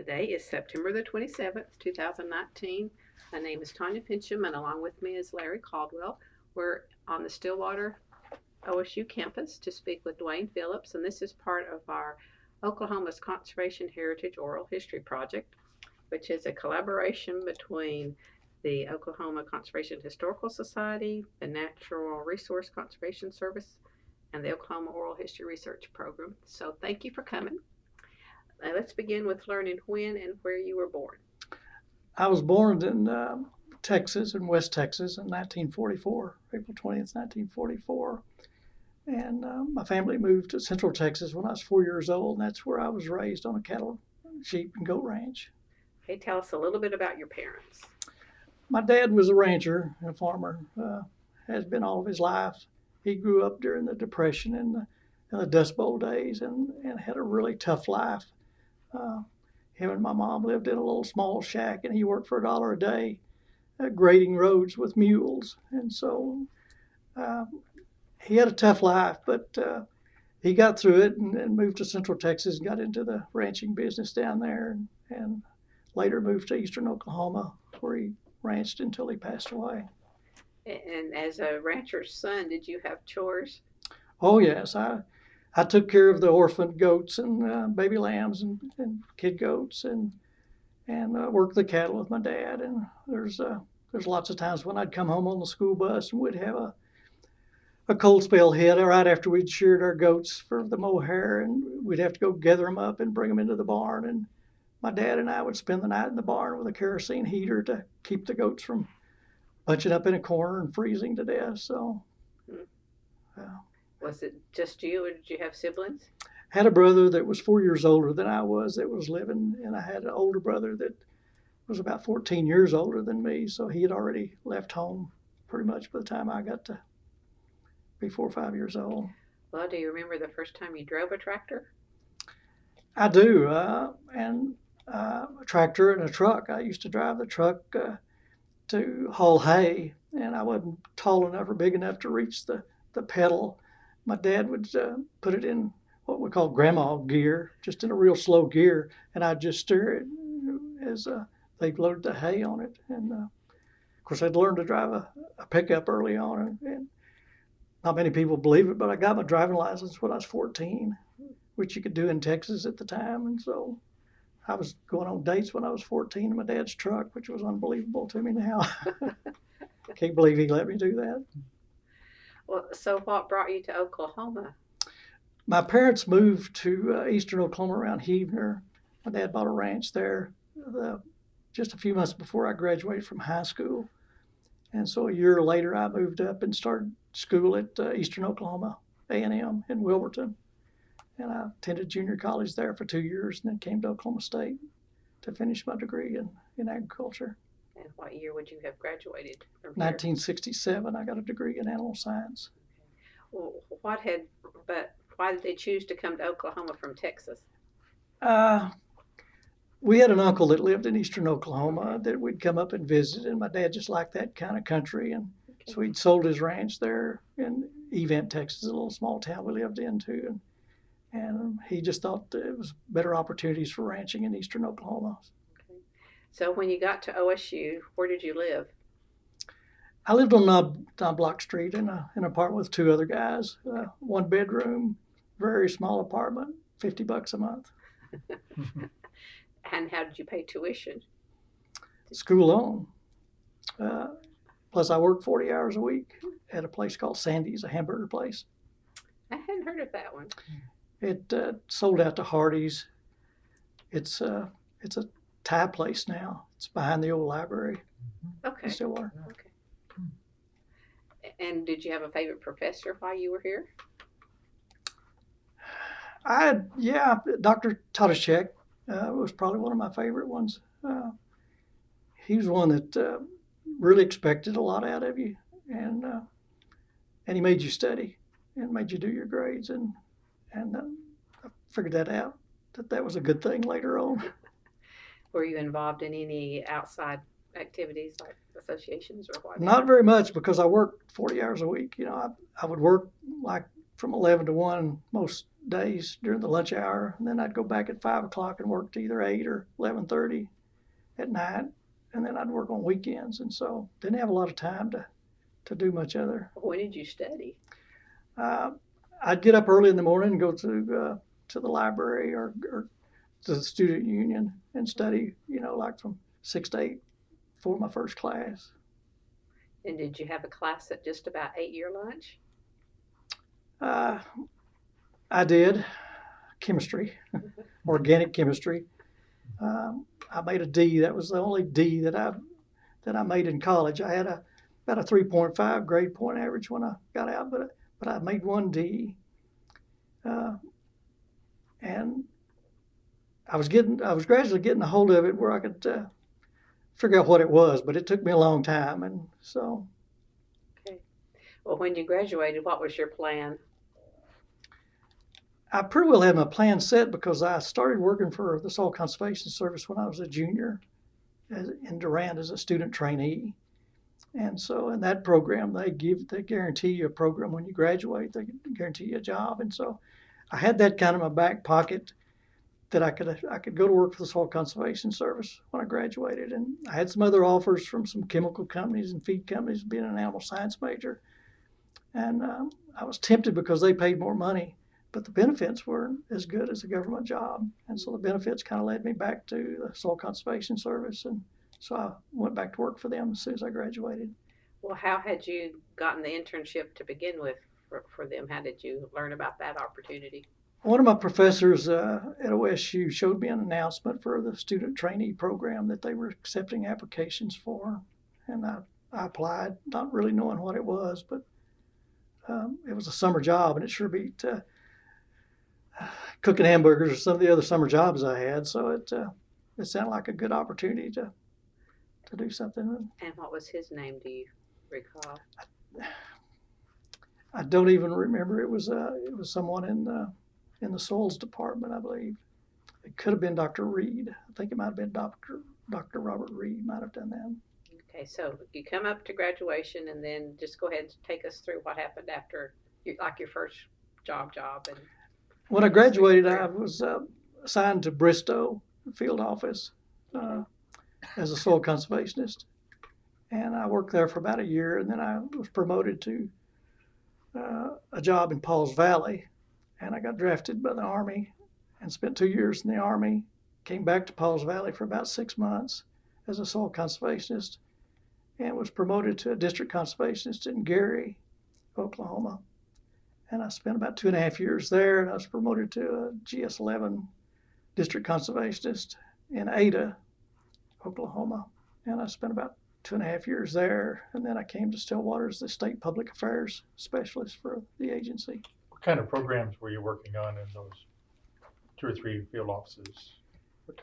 Today is September the 27th, 2019. My name is Tanya Finchum, and along with me is Larry Caldwell. We're on the Stillwater OSU campus to speak with Dwain Phillips, and this is part of our Oklahoma's Conservation Heritage Oral History Project, which is a collaboration between the Oklahoma Conservation Historical Society, the Natural Resource Conservation Service, and the Oklahoma Oral History Research Program. So thank you for coming. Let's begin with learning when and where you were born. I was born in Texas, in West Texas, in 1944, April 20th, 1944. And my family moved to Central Texas when I was 4 years old, and that's where I was raised on a cattle, sheep, and goat ranch. Okay, tell us a little bit about your parents. My dad was a rancher and a farmer, has been all of his life. He grew up during the Depression and the Dust Bowl days and had a really tough life. Him and my mom lived in a little small shack, and he worked for $1 a day grading roads with mules. And so he had a tough life, but he got through it and moved to Central Texas and got into the ranching business down there, and later moved to eastern Oklahoma, where he ranched until he passed away. And as a rancher's son, did you have chores? Oh, yes. I took care of the orphaned goats and baby lambs and kid goats and worked the cattle with my dad. And there's lots of times when I'd come home on the school bus and we'd have a cold spell hit right after we'd sheared our goats for the mohair, and we'd have to go gather them up and bring them into the barn. And my dad and I would spend the night in the barn with a kerosene heater to keep the goats from bunching up in a corner and freezing to death. So. Was it just you, or did you have siblings? I had a brother that was 4 years older than I was that was living, and I had an older brother that was about 14 years older than me, so he had already left home pretty much by the time I got to be 4 or 5 years old. Well, do you remember the first time you drove a tractor? I do, and a tractor and a truck. I used to drive the truck to haul hay, and I wasn't tall enough or big enough to reach the pedal. My dad would put it in what we call grandma gear, just in a real slow gear, and I'd just steer it as they loaded the hay on it. And of course, I'd learned to drive a pickup early on, and not many people believe it, but I got my driving license when I was 14, which you could do in Texas at the time. And so I was going on dates when I was 14 in my dad's truck, which was unbelievable to me now. Can't believe he let me do that. Well, so what brought you to Oklahoma? My parents moved to eastern Oklahoma around Heavener. My dad bought a ranch there just a few months before I graduated from high school. And so a year later, I moved up and started school at eastern Oklahoma A&M in Wilburton. And I attended junior college there for 2 years and then came to Oklahoma State to finish my degree in agriculture. And what year would you have graduated from here? 1967, I got a degree in animal science. Well, why did they choose to come to Oklahoma from Texas? We had an uncle that lived in eastern Oklahoma that we'd come up and visit, and my dad just liked that kind of country. And so he'd sold his ranch there in Event, Texas, a little small town we lived in too. And he just thought that it was better opportunities for ranching in eastern Oklahoma. So when you got to OSU, where did you live? I lived on Block Street in an apartment with 2 other guys, 1 bedroom, very small apartment, $50 a month. And how did you pay tuition? School loan. Plus I worked 40 hours a week at a place called Sandy's, a hamburger place. I hadn't heard of that one. It sold out to Hardee's. It's a Thai place now. It's behind the old library. Okay. Stillwater. Okay. And did you have a favorite professor while you were here? Dr. Tadashek was probably one of my favorite ones. He was one that really expected a lot out of you, and he made you study and made you do your grades, and I figured that out, that was a good thing later on. Were you involved in any outside activities like associations or what? Not very much, because I worked 40 hours a week. I would work like from 11 to 1 most days during the lunch hour, and then I'd go back at 5 o'clock and work to either 8 or 11:30 at night, and then I'd work on weekends, and so didn't have a lot of time to do much other. When did you study? I'd get up early in the morning and go to the library or to the student union and study, like from 6 to 8 for my first class. And did you have a class that just about ate your lunch? I did chemistry, organic chemistry. I made a D. That was the only D that I made in college. I had about a 3.5 grade point average when I got out, but I made one D, and I was gradually getting a hold of it where I could figure out what it was, but it took me a long time, and so. Okay. Well, when you graduated, what was your plan? I pretty well had my plan set because I started working for the Soil Conservation Service when I was a junior in Durant as a student trainee. And so in that program, they guarantee you a program when you graduate, they guarantee you a job. And so I had that kind of in my back pocket that I could go to work for the Soil Conservation Service when I graduated. And I had some other offers from some chemical companies and feed companies, being an animal science major. And I was tempted because they paid more money, but the benefits weren't as good as a government job. And so the benefits kind of led me back to the Soil Conservation Service. And so I went back to work for them as soon as I graduated. Well, how had you gotten the internship to begin with for them? How did you learn about that opportunity? One of my professors at OSU showed me an announcement for the student trainee program that they were accepting applications for. And I applied, not really knowing what it was, but it was a summer job, and it sure beat cooking hamburgers or some of the other summer jobs I had. So it sounded like a good opportunity to do something. And what was his name? Do you recall? I don't even remember. It was someone in the soils department, I believe. It could have been Dr. Reed. I think it might have been Dr. Robert Reed might have done that. Okay, so you come up to graduation, and then just go ahead and take us through what happened after your first job. And when I graduated, I was assigned to Bristow field office as a soil conservationist, and I worked there for about a year, and then I was promoted to a job in Pauls Valley, and I got drafted by the Army and spent 2 years in the Army. Came back to Pauls Valley for about 6 months as a soil conservationist, and was promoted to a district conservationist in Gary, Oklahoma. And I spent about 2.5 years there, and I was promoted to a GS11 district conservationist in Ada, Oklahoma. And I spent about 2.5 years there, and then I came to Stillwater as the state public affairs specialist for the agency. What kind of programs were you working on in those 2 or 3 field offices? What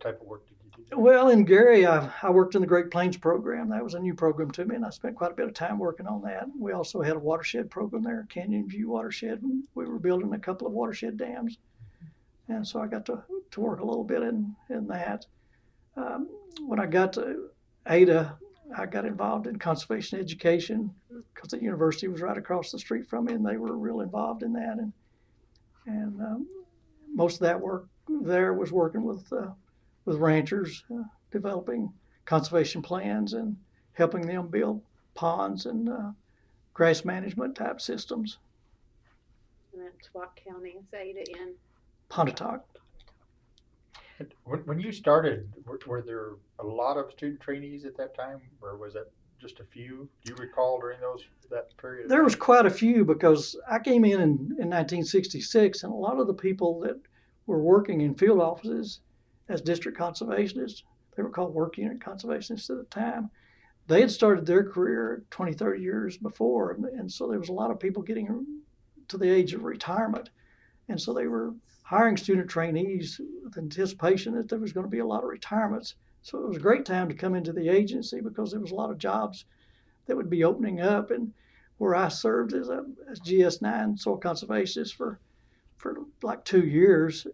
type of work did you do? Well, in Gary, I worked in the Great Plains program. That was a new program to me, and I spent quite a bit of time working on that. We also had a watershed program there, Canyon View Watershed. We were building a couple of watershed dams, and so I got to work a little bit in that. When I got to Ada, I got involved in conservation education because the university was right across the street from me, and they were real involved in that. And most of that work there was working with ranchers, developing conservation plans and helping them build ponds and grass management type systems. And that's what county is Ada in? Pontotoc. When you started, were there a lot of student trainees at that time, or was it just a few? Do you recall during that period? There was quite a few because I came in 1966, and a lot of the people that were working in field offices as district conservationists, they were called work unit conservationists at the time, they had started their career 20, 30 years before, and so there was a lot of people getting to the age of retirement. And so they were hiring student trainees with anticipation that there was going to be a lot of retirements. So it was a great time to come into the agency because there was a lot of jobs that would be opening up. And where I served as GS9 soil conservationist for like 2 years,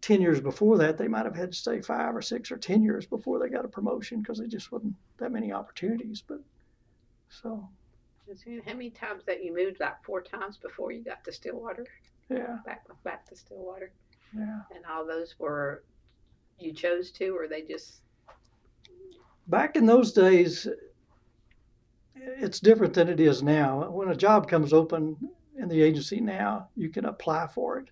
10 years before that, they might have had to stay 5 or 6 or 10 years before they got a promotion because there just wasn't that many opportunities. But so. How many times that you moved? Like 4 times before you got to Stillwater? Yeah, Back to Stillwater. yeah. And all those were you chose to, or they just Back in those days, it's different than it is now. When a job comes open in the agency now, you can apply for it.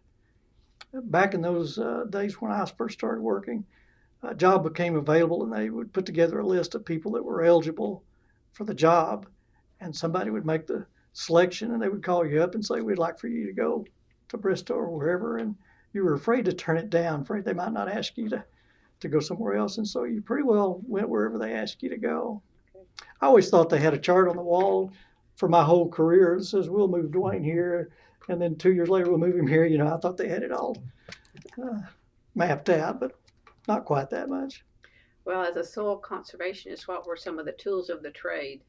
Back in those days when I first started working, a job became available and they would put together a list of people that were eligible for the job, and somebody would make the selection and they would call you up and say, we'd like for you to go to Bristol or wherever, and you were afraid to turn it down, afraid they might not ask you to go somewhere else, and so you pretty well went wherever they asked you to go. I always thought they had a chart on the wall for my whole career that says we'll move Dwayne here, and then 2 years later we'll move him here. You know, I thought they had it all mapped out, but not quite that much. well, as a soil conservationist, what were some of the tools of the trade?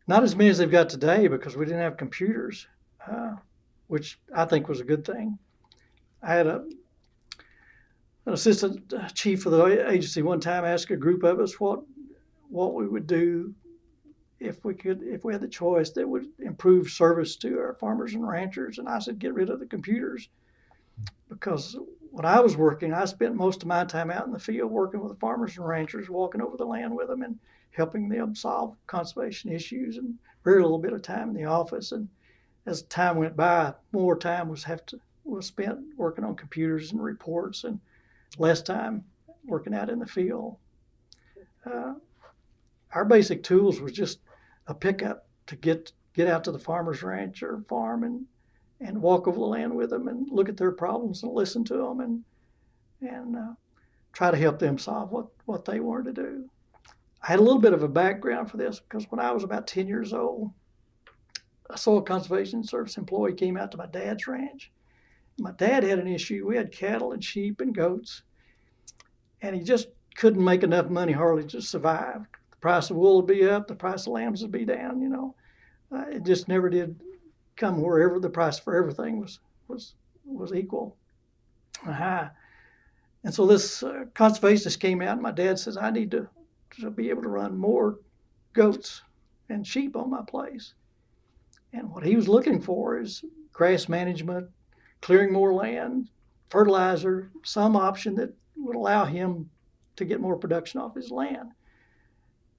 Not as many as they've got today because we didn't have computers, which I think was a good thing. I had an assistant chief of the agency one time ask a group of us what we would do if we had the choice that would improve service to our farmers and ranchers. And I said, get rid of the computers, because when I was working, I spent most of my time out in the field working with the farmers and ranchers, walking over the land with them and helping them solve conservation issues, and very little bit of time in the office. And as time went by, more time was spent working on computers and reports, and less time working out in the field. Our basic tools was just a pickup to get out to the farmer's ranch or farm and walk over the land with them and look at their problems and listen to them and try to help them solve what they wanted to do. I had a little bit of a background for this because when I was about 10 years old, a soil conservation service employee came out to my dad's ranch. My dad had an issue. We had cattle and sheep and goats, and he just couldn't make enough money hardly to survive. The price of wool would be up, the price of lambs would be down, you know. It just never did come wherever the price for everything was equal. And so this conservationist came out, and my dad says, I need to be able to run more goats and sheep on my place. And what he was looking for is grass management, clearing more land, fertilizer, some option that would allow him to get more production off his land.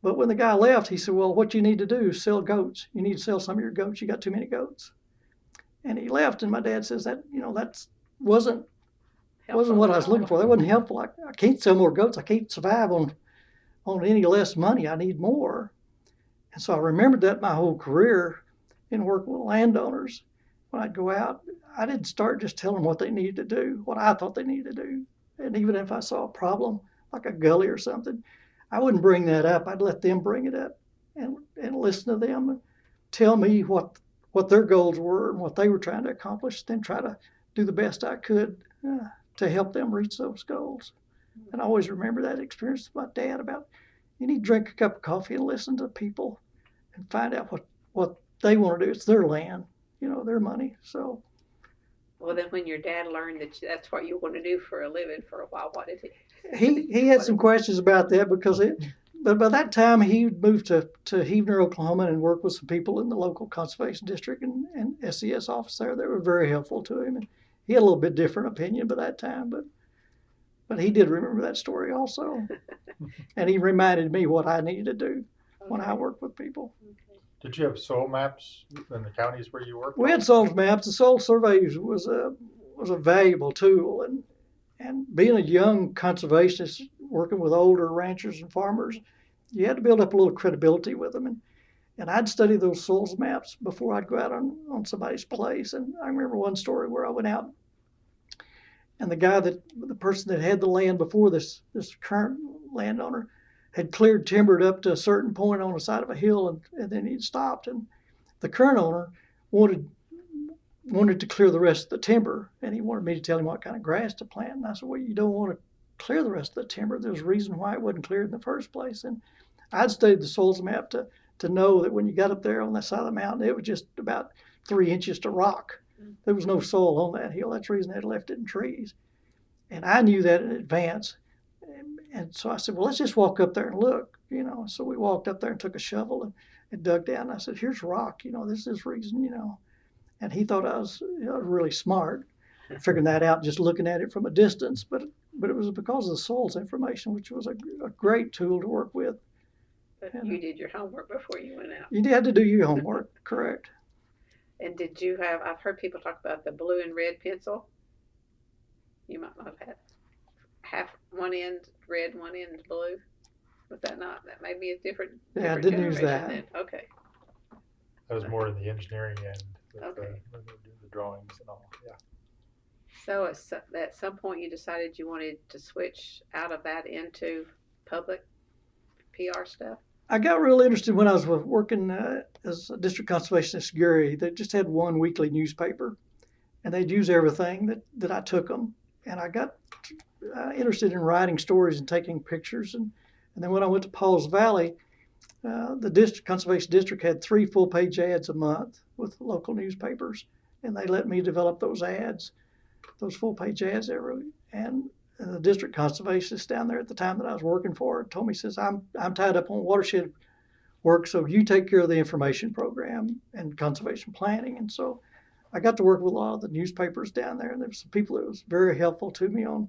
But when the guy left, he said, well, what you need to do is sell goats. You need to sell some of your goats. You got too many goats. And he left, and my dad says that wasn't what I was looking for. That wasn't helpful. I can't sell more goats. I can't survive on any less money. I need more. And so I remembered that my whole career in working with landowners. When I'd go out, I didn't start just telling them what they needed to do, what I thought they needed to do. And even if I saw a problem, like a gully or something, I wouldn't bring that up. I'd let them bring it up and listen to them and tell me what their goals were and what they were trying to accomplish, then try to do the best I could to help them reach those goals. And I always remember that experience with my dad about you need to drink a cup of coffee and listen to people and find out what they want to do. It's their land, their money. So. Well, then when your dad learned that that's what you want to do for a living for a while, what did he? He had some questions about that but by that time he moved to Heavener, Oklahoma, and worked with some people in the local conservation district and SCS office there that were very helpful to him. And he had a little bit different opinion by that time, but he did remember that story also. And he reminded me what I needed to do when I worked with people. Okay. Did you have soil maps in the counties where you worked? We had soil maps. The soil surveys was a valuable tool, and being a young conservationist working with older ranchers and farmers, you had to build up a little credibility with them. And I'd study those soils maps before I'd go out on somebody's place. And I remember one story where I went out, and the person that had the land before this current landowner had cleared timbered up to a certain point on the side of a hill, and then he'd stopped. And the current owner wanted to clear the rest of the timber, and he wanted me to tell him what kind of grass to plant. And I said, well, you don't want to clear the rest of the timber. There's a reason why it wasn't cleared in the first place. And I'd studied the soils map to know that when you got up there on that side of the mountain, it was just about 3 inches to rock. There was no soil on that hill. That's the reason they'd left it in trees. And I knew that in advance. And so I said, well, let's just walk up there and look, So we walked up there and took a shovel and dug down. I said, here's rock, this is reason, And he thought I was really smart, figuring that out just looking at it from a distance. But it was because of the soils information, which was a great tool to work with. But you did your homework before you went out. You had to do your homework, correct. And did you have, I've heard people talk about the blue and red pencil. You might not have had half one end red, one end blue. Was that not? That may be a different. Yeah, I different didn't use generation that. then. Okay. That was more in the engineering end with Okay. the drawings and all. Yeah. So at some point you decided you wanted to switch out of that into public PR stuff? I got real interested when I was working as a district conservationist at Gary. They just had one weekly newspaper, and they'd use everything that I took them. And I got interested in writing stories and taking pictures. And then when I went to Paul's Valley, the conservation district had 3 full-page ads a month with local newspapers, and they let me develop those ads, those full-page ads every. And the district conservationist down there at the time that I was working for told me, says, I'm tied up on watershed work, so you take care of the information program and conservation planning. And so I got to work with a lot of the newspapers down there, and there were some people that was very helpful to me on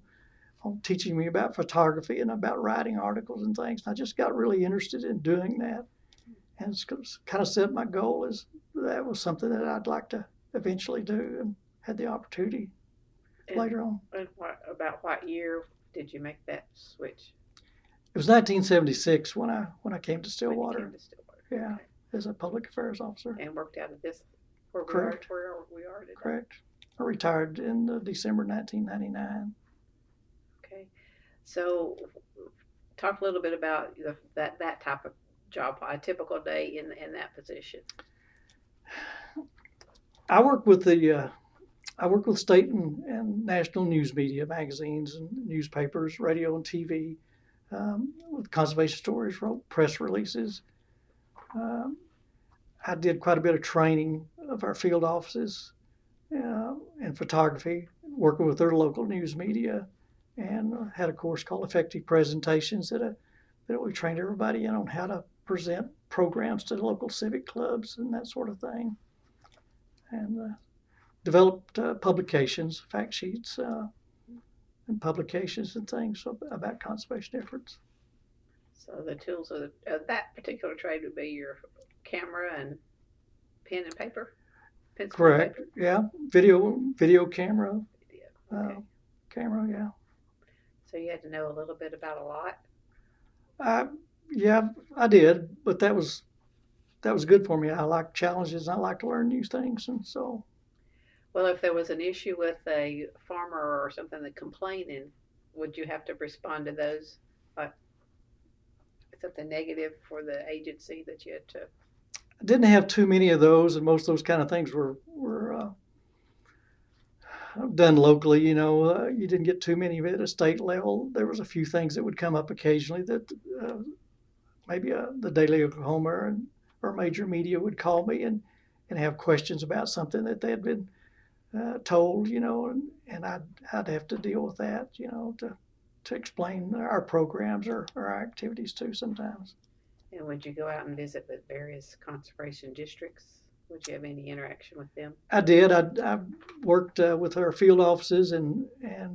teaching me about photography and about writing articles and things. And I just got really interested in doing that, and it's kind of set my goal as that was something that I'd like to eventually do, and had the opportunity later on. And about what year did you make that switch? It was 1976 when I came to Stillwater. When you came to Stillwater. Yeah, Okay. as a public affairs officer. And worked out of this Correct. where we are today. Correct. I retired in December 1999. Okay. So talk a little bit about that type of job, a typical day in that position. I work with state and national news media, magazines and newspapers, radio and TV, with conservation stories, wrote press releases. I did quite a bit of training of our field offices in photography, working with their local news media, and had a course called Effective Presentations that we trained everybody in on how to present programs to local civic clubs and that sort of thing. And developed publications, fact sheets, and publications and things about conservation efforts. So the tools of that particular trade would be your camera and pen and paper? Pencil Correct. And paper? Yeah. Video camera. Yeah. Okay. Camera, yeah. So you had to know a little bit about a lot? Yeah, I did, but that was good for me. I like challenges, and I like to learn new things, and so. Well, if there was an issue with a farmer or something that complaining, would you have to respond to those? Like something negative for the agency that you had to? I didn't have too many of those, and most of those kind of things were done locally. You didn't get too many of it at a state level. There was a few things that would come up occasionally that maybe the Daily Oklahoma or major media would call me and have questions about something that they had been told, and I'd have to deal with that, to explain our programs or our activities too sometimes. And would you go out and visit with various conservation districts? Would you have any interaction with them? I did. I worked with our field offices and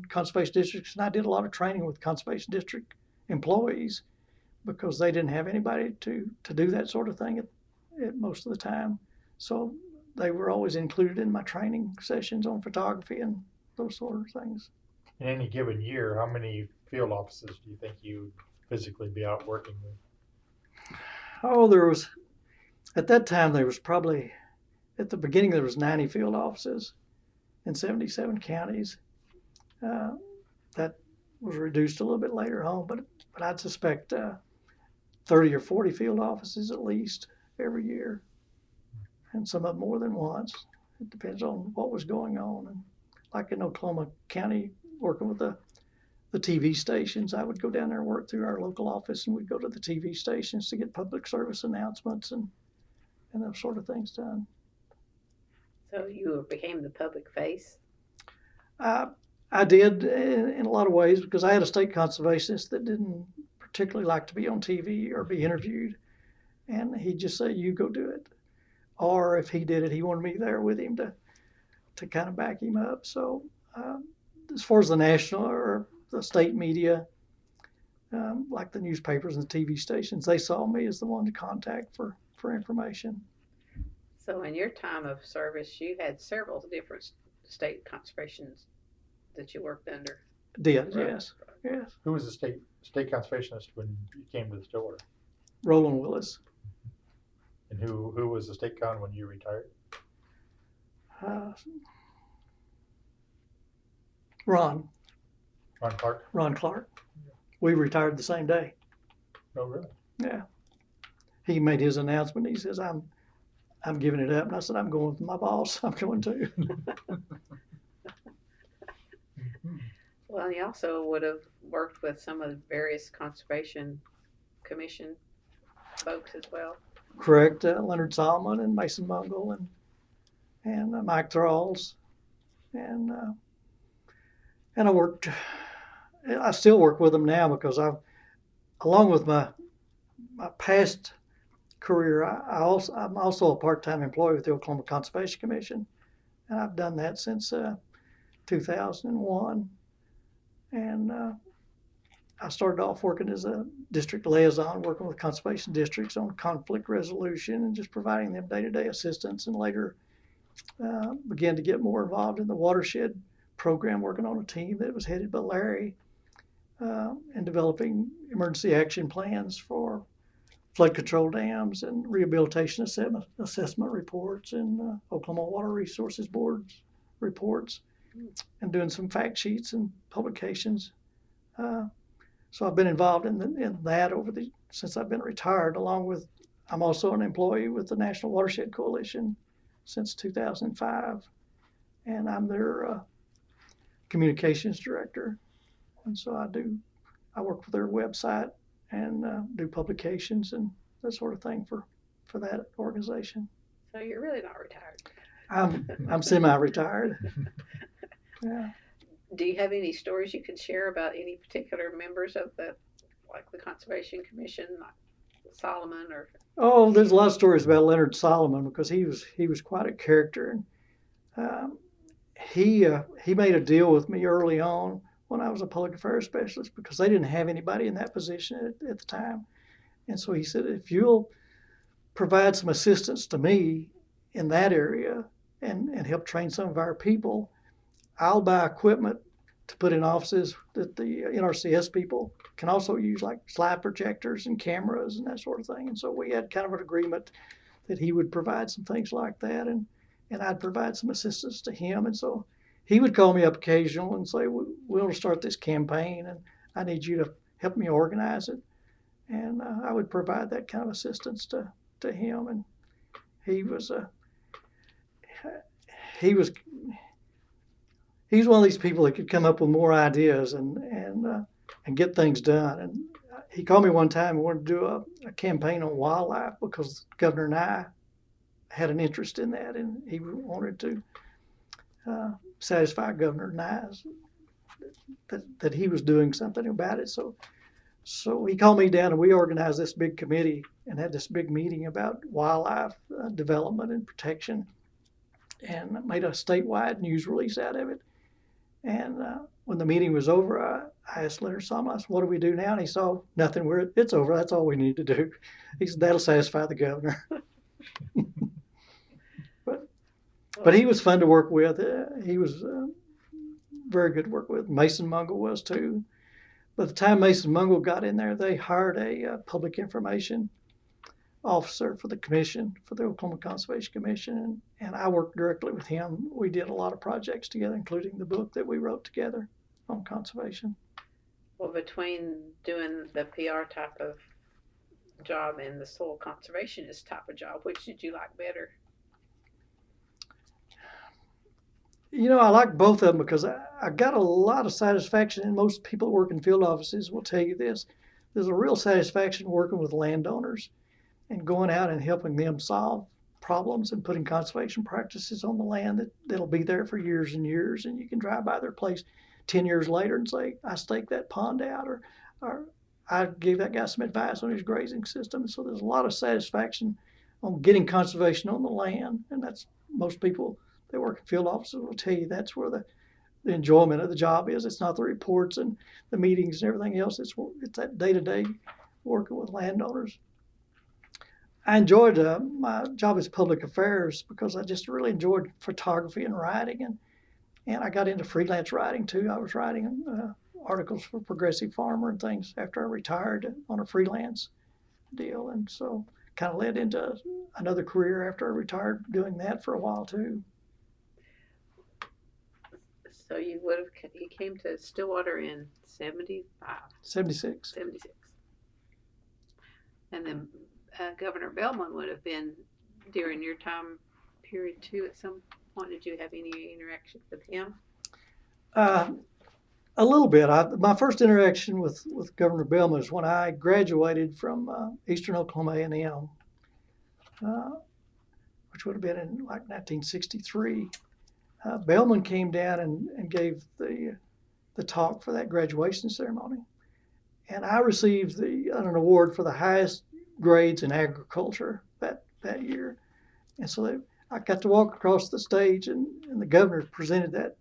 conservation districts, and I did a lot of training with conservation district employees because they didn't have anybody to do that sort of thing at most of the time. So they were always included in my training sessions on photography and those sort of things. In any given year, how many field offices do you think you would physically be out working with? Oh, at that time, there was probably, at the beginning, there was 90 field offices in 77 counties. That was reduced a little bit later on, but I'd suspect 30 or 40 field offices at least every year, and some of them more than once. It depends on what was going on. And like in Oklahoma County, working with the TV stations, I would go down there and work through our local office, and we'd go to the TV stations to get public service announcements and those sort of things done. So you became the public face? I did in a lot of ways because I had a state conservationist that didn't particularly like to be on TV or be interviewed. and he'd just say, "You go do it." Or if he did it, he wanted me there with him to kind of back him up. So as far as the national or the state media, like the newspapers and the TV stations, they saw me as the one to contact for information. So in your time of service, you had several different state conservations that you worked under. Did, Right. yes. Yes. Who was the state conservationist when you came to the Stillwater? Roland Willis. And who was the state con when you retired? Ron Clark? Ron Clark. We retired the same day. Oh, really? Yeah. He made his announcement. He says, I'm giving it up. And I said, I'm going with my boss. I'm going too. Well, you also would have worked with some of the various conservation commission folks as well. Correct. Leonard Solomon and Mason Mungle and Mike Thralls. And I still work with them now because along with my past career, I'm also a part-time employee with the Oklahoma Conservation Commission, and I've done that since 2001. And I started off working as a district liaison, working with conservation districts on conflict resolution and just providing them day-to-day assistance, and later began to get more involved in the watershed program, working on a team that was headed by Larry, and developing emergency action plans for flood control dams and rehabilitation assessment reports and Oklahoma Water Resources Board's reports, and doing some fact sheets and publications. So I've been involved in that since I've been retired, along with I'm also an employee with the National Watershed Coalition since 2005, and I'm their communications director. And so I work for their website and do publications and that sort of thing for that organization. So you're really not retired. I'm semi-retired. Yeah. Do you have any stories you can share about any particular members of the Conservation Commission, like Solomon or? Oh, there's a lot of stories about Leonard Solomon because he was quite a character, and he made a deal with me early on when I was a public affairs specialist because they didn't have anybody in that position at the time, and so he said, if you'll provide some assistance to me in that area and help train some of our people, I'll buy equipment to put in offices that the Nrcs people can also use, like slide projectors and cameras and that sort of thing. And so we had kind of an agreement that he would provide some things like that, and I'd provide some assistance to him. And so he would call me up occasionally and say, we'll start this campaign and I need you to help me organize it. And I would provide that kind of assistance to him. And he was one of these people that could come up with more ideas and get things done. And he called me one time and wanted to do a campaign on wildlife because Governor and I had an interest in that, and he wanted to satisfy Governor Nye that he was doing something about it. So he called me down and we organized this big committee and had this big meeting about wildlife development and protection, and made a statewide news release out of it. And when the meeting was over, I asked Leonard Solomon, what do we do now? And he said, nothing, it's over. That's all we need to do. He said, that'll satisfy the governor. But he was fun to work with. He was very good to work with. Mason Mungle was too. By the time Mason Mungle got in there, they hired a public information officer for the commission, for the Oklahoma Conservation Commission, and I worked directly with him. We did a lot of projects together, including the book that we wrote together on conservation. Well, between doing the PR type of job and the soil conservationist type of job, which did you like better? You know, I like both of them because I got a lot of satisfaction, and most people that work in field offices will tell you this. There's a real satisfaction working with landowners and going out and helping them solve problems and putting conservation practices on the land that'll be there for years and years. And you can drive by their place 10 years later and say, I staked that pond out, or I gave that guy some advice on his grazing system. So there's a lot of satisfaction on getting conservation on the land, and that's most people that work in field offices will tell you that's where the enjoyment of the job is. It's not the reports and the meetings and everything else. It's that day-to-day working with landowners. I enjoyed my job as public affairs because I just really enjoyed photography and writing, and I got into freelance writing too. I was writing articles for Progressive Farmer and things after I retired on a freelance deal, and so kind of led into another career after I retired doing that for a while too. So you came to Stillwater in 75, 76. 76. And then Governor Belmont would have been during your time period too at some point. Did you have any interaction with him? A little bit. My first interaction with Governor Belmont is when I graduated from Eastern Oklahoma A&M, which would have been in like 1963. Belmont came down and gave the talk for that graduation ceremony, and I received an award for the highest grades in agriculture that year. And so I got to walk across the stage, and the governor presented that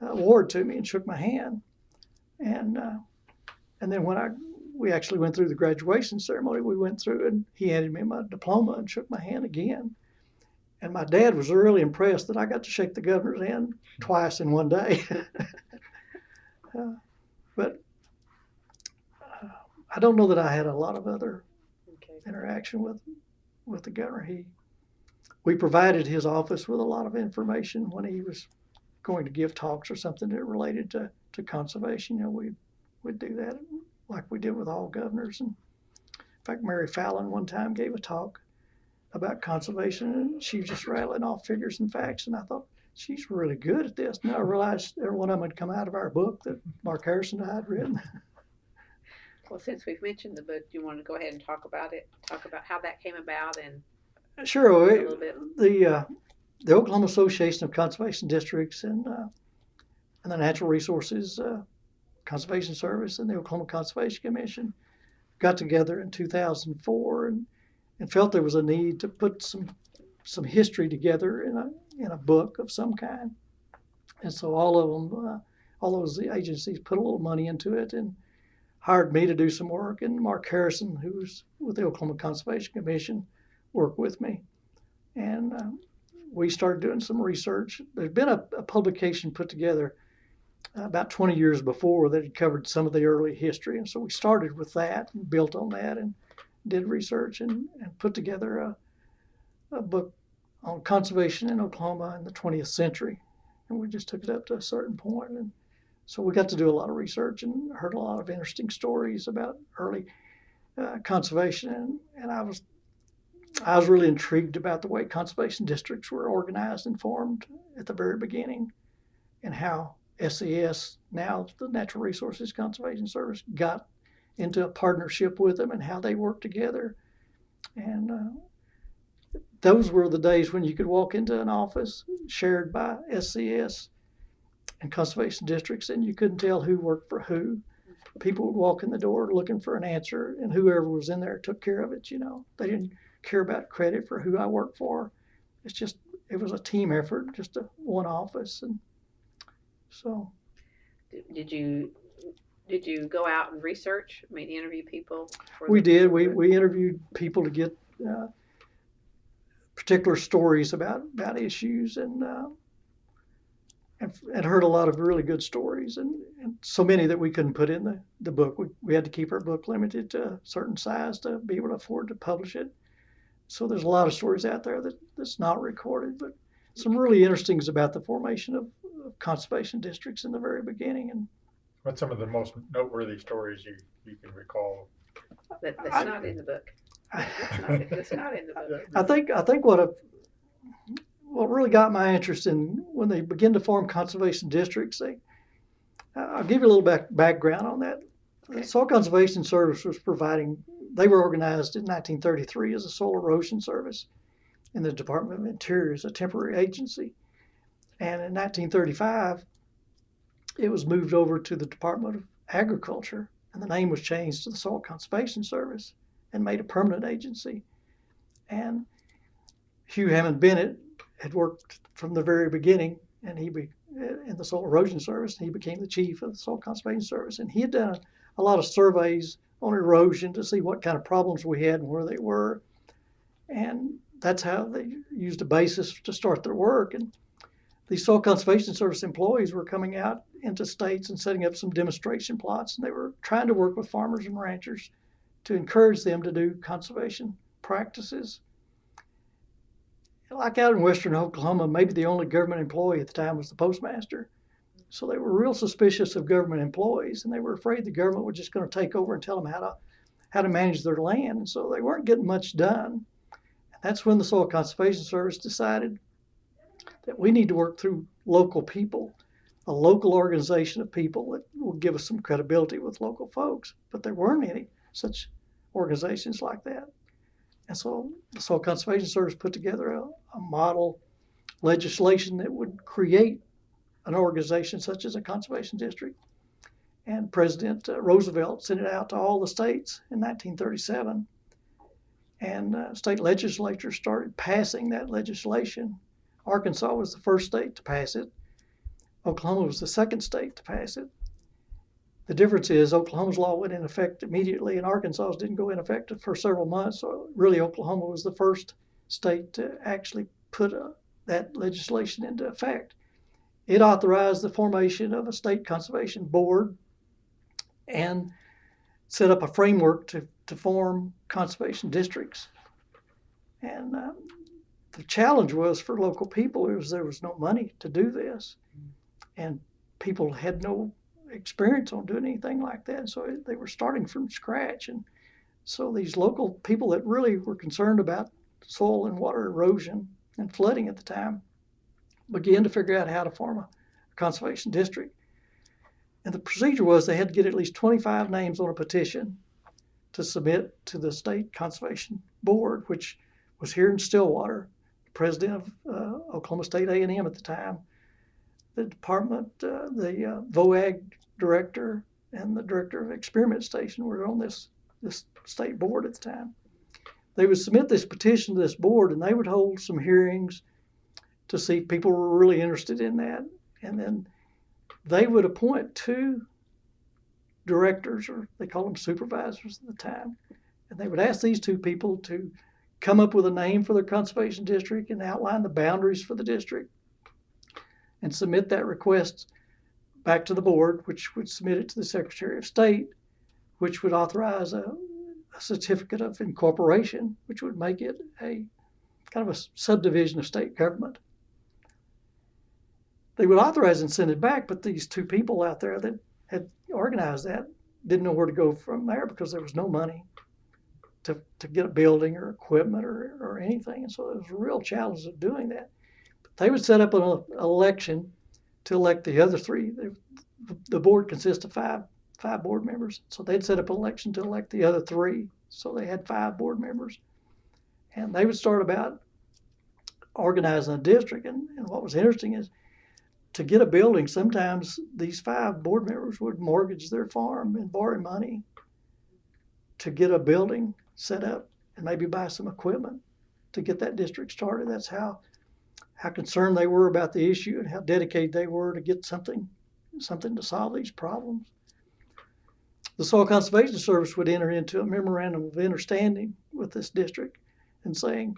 award to me and shook my hand. And then when we actually went through the graduation ceremony, we went through and he handed me my diploma and shook my hand again. And my dad was really impressed that I got to shake the governor's hand twice in one day. But I don't know that I had a lot of other interaction with the governor. We provided his office with a lot of information when he was going to give talks or something that related to conservation. You know, we would do that like we did with all governors. And in fact, Mary Fallon one time gave a talk about conservation, and she was just rattling off figures and facts, and I thought, she's really good at this. Now I realized every one of them had come out of our book that Mark Harrison and I had written. Well, since we've mentioned the book, do you want to go ahead and talk about it? Talk about how that came about and sure. a little bit. The Oklahoma Association of Conservation Districts and the Natural Resources Conservation Service and the Oklahoma Conservation Commission got together in 2004 and felt there was a need to put some history together in a book of some kind. And so all of them, all those agencies put a little money into it and hired me to do some work. And Mark Harrison, who's with the Oklahoma Conservation Commission, worked with me. And we started doing some research. There's been a publication put together about 20 years before that had covered some of the early history. And so we started with that and built on that and did research and put together a book on conservation in Oklahoma in the 20th century. And we just took it up to a certain point. And so we got to do a lot of research and heard a lot of interesting stories about early conservation. And I was really intrigued about the way conservation districts were organized and formed at the very beginning, and how SES, now the Natural Resources Conservation Service, got into a partnership with them and how they worked together. And those were the days when you could walk into an office shared by SCS and conservation districts and you couldn't tell who worked for who. People would walk in the door looking for an answer, and whoever was in there took care of it. You know, they didn't care about credit for who I worked for. It was a team effort, just one office. And so Did you go out and research? I mean, interview people? We did. We interviewed people to get particular stories about issues, and heard a lot of really good stories, and so many that we couldn't put in the book. We had to keep our book limited to a certain size to be able to afford to publish it. So there's a lot of stories out there that's not recorded, but some really interesting things about the formation of conservation districts in the very beginning. And what's some of the most noteworthy stories you can recall? That's not in the book. That's not in the book. I think what really got my interest in when they begin to form conservation districts, I'll give you a little background on that. Okay. The Soil Conservation Service they were organized in 1933 as a soil erosion service in the Department of Interior as a temporary agency. And in 1935, it was moved over to the Department of Agriculture and the name was changed to the Soil Conservation Service and made a permanent agency. And Hugh Hammond Bennett had worked from the very beginning, and in the Soil Erosion Service, and he became the chief of the Soil Conservation Service. And he had done a lot of surveys on erosion to see what kind of problems we had and where they were. And that's how they used a basis to start their work. And these Soil Conservation Service employees were coming out into states and setting up some demonstration plots, and they were trying to work with farmers and ranchers to encourage them to do conservation practices. Like out in western Oklahoma, maybe the only government employee at the time was the postmaster. So they were real suspicious of government employees, and they were afraid the government was just going to take over and tell them how to manage their land. And so they weren't getting much done. And that's when the Soil Conservation Service decided that we need to work through local people, a local organization of people that will give us some credibility with local folks. But there weren't any such organizations like that. And so the Soil Conservation Service put together a model legislation that would create an organization such as a conservation district. And President Roosevelt sent it out to all the states in 1937. And state legislatures started passing that legislation. Arkansas was the first state to pass it. Oklahoma was the second state to pass it. The difference is Oklahoma's law went in effect immediately, and Arkansas's didn't go in effect for several months. So really, Oklahoma was the first state to actually put that legislation into effect. It authorized the formation of a state conservation board and set up a framework to form conservation districts. And the challenge was for local people there was no money to do this, and people had no experience on doing anything like that. So they were starting from scratch. And so these local people that really were concerned about soil and water erosion and flooding at the time began to figure out how to form a conservation district. And the procedure was they had to get at least 25 names on a petition to submit to the State Conservation Board, which was here in Stillwater. The president of Oklahoma State A&M at the time, the department, the VOAG director, and the director of Experiment Station were on this state board at the time. They would submit this petition to this board, and they would hold some hearings to see if people were really interested in that. And then they would appoint two directors, or they call them supervisors at the time. And they would ask these two people to come up with a name for their conservation district and outline the boundaries for the district and submit that request back to the board, which would submit it to the Secretary of State, which would authorize a certificate of incorporation, which would make it a kind of a subdivision of state government. They would authorize and send it back, but these two people out there that had organized that didn't know where to go from there because there was no money to get a building or equipment or anything. And so there was a real challenge of doing that. But they would set up an election to elect the other three. The board consists of five board members. So they'd set up an election to elect the other three. So they had 5 board members. And they would start about organizing a district. And what was interesting is to get a building, sometimes these 5 board members would mortgage their farm and borrow money to get a building set up and maybe buy some equipment to get that district started. That's how concerned they were about the issue and how dedicated they were to get something to solve these problems. The Soil Conservation Service would enter into a memorandum of understanding with this district and saying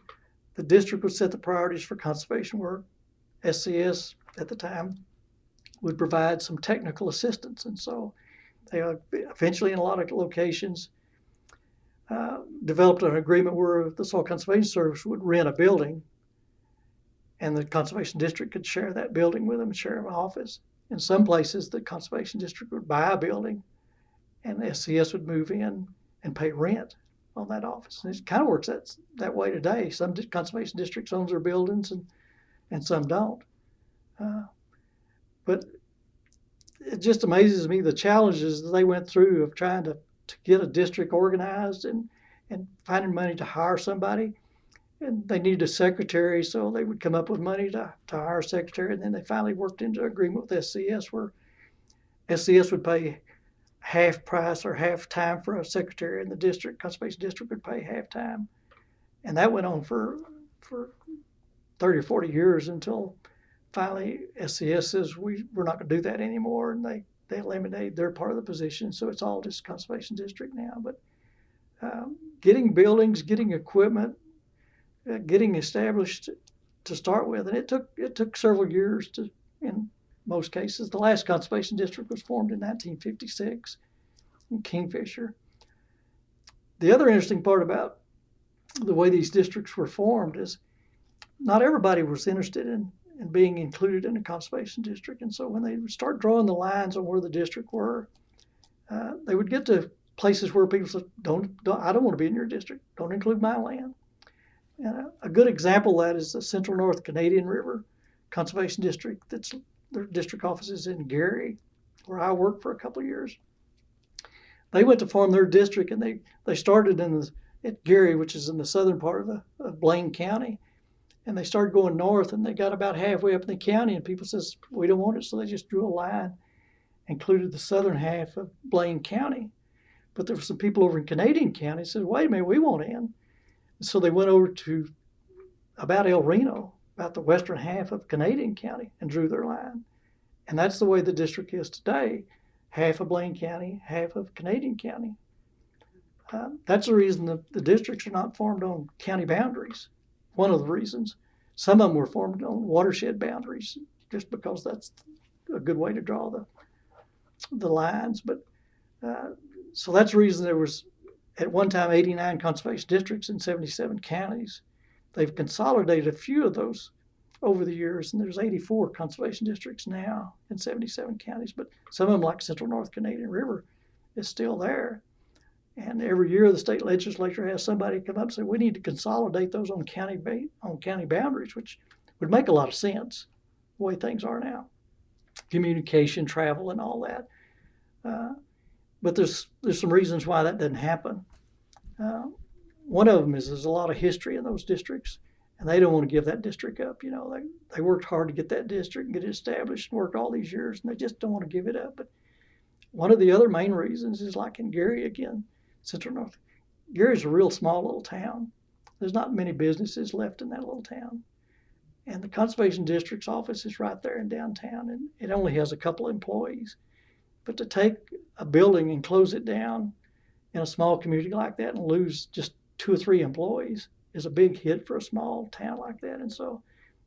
the district would set the priorities for conservation work. SCS at the time would provide some technical assistance. And so they eventually, in a lot of locations, developed an agreement where the Soil Conservation Service would rent a building and the Conservation District could share that building with them and share an office. In some places, the Conservation District would buy a building and the SCS would move in and pay rent on that office. And it kind of works that way today. Some Conservation Districts own their buildings and some don't. But it just amazes me the challenges that they went through of trying to get a district organized and finding money to hire somebody. And they needed a secretary, so they would come up with money to hire a secretary. And then they finally worked into an agreement with SCS where SCS would pay half price or half time for a secretary in the district. Conservation district would pay half time. And that went on for 30 or 40 years until finally SCS says we're not going to do that anymore, and they eliminated their part of the position, so it's all just conservation district now. But getting buildings, getting equipment, getting established to start with, and it took several years to, in most cases. The last conservation district was formed in 1956 in Kingfisher. The other interesting part about the way these districts were formed is not everybody was interested in being included in a conservation district. And so when they would start drawing the lines on where the district were, they would get to places where people said, I don't want to be in your district. Don't include my land. And a good example of that is the Central North Canadian River Conservation District. Their district office is in Gary, where I worked for a couple of years. They went to form their district, and they started at Gary, which is in the southern part of Blaine County. And they started going north, and they got about halfway up in the county, and people says, we don't want it. So they just drew a line, included the southern half of Blaine County. But there were some people over in Canadian County who said, wait a minute, we want in. And so they went over to about El Reno, about the western half of Canadian County, and drew their line. And that's the way the district is today. Half of Blaine County, half of Canadian County. That's the reason the districts are not formed on county boundaries. One of the reasons. Some of them were formed on watershed boundaries, just because that's a good way to draw the lines. But so that's the reason there was at one time 89 conservation districts in 77 counties. They've consolidated a few of those over the years, and there's 84 conservation districts now in 77 counties. But some of them, like Central North Canadian River, is still there. And every year the state legislature has somebody come up and say, we need to consolidate those on county boundaries, which would make a lot of sense the way things are now. Communication, travel, and all that. But there's some reasons why that doesn't happen. One of them is there's a lot of history in those districts, and they don't want to give that district up. You know, they worked hard to get that district and get it established and worked all these years, and they just don't want to give it up. But one of the other main reasons is like in Gary again, Central North. Gary's a real small little town. There's not many businesses left in that little town. And the Conservation District's office is right there in downtown, and it only has a couple of employees. But to take a building and close it down in a small community like that and lose just 2 or 3 employees is a big hit for a small town like that. And so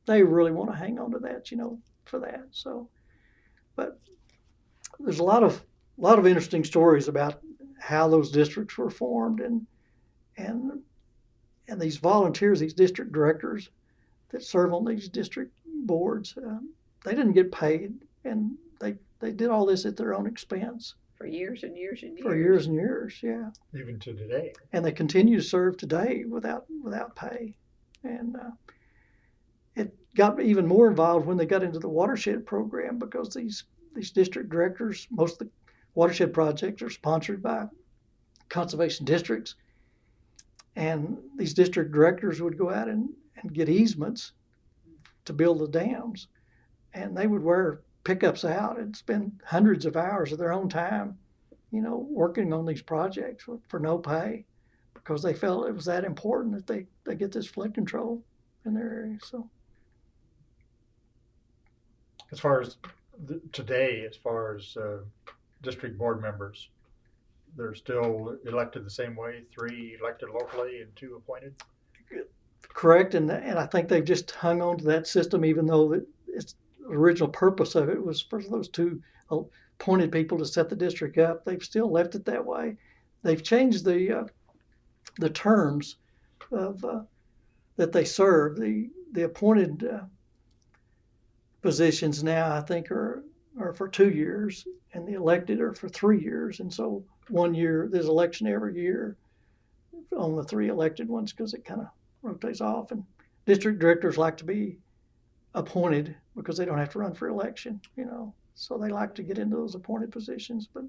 they really want to hang on to that, you know, for that. So, but there's a lot of interesting stories about how those districts were formed, and these volunteers, these district directors that serve on these district boards, they didn't get paid, and they did all this at their own expense For years and years and years. for years and years, yeah. Even to today. And they continue to serve today without pay. And it got even more involved when they got into the watershed program, because these district directors, most of the watershed projects are sponsored by conservation districts, and these district directors would go out and get easements to build the dams, and they would wear pickups out and spend hundreds of hours of their own time, you know, working on these projects for no pay, because they felt it was that important that they get this flood control in their area. So As far as today, as far as district board members, they're still elected the same way, 3 elected locally and 2 appointed? correct, and I think they've just hung on to that system, even though the original purpose of it was for those 2 appointed people to set the district up. They've still left it that way. They've changed the terms of that they serve. The appointed positions now, I think, are for 2 years, and the elected are for 3 years. And so 1 year, there's election every year on the 3 elected ones, because it kind of rotates off. And district directors like to be appointed because they don't have to run for election, you know. So they like to get into those appointed positions, but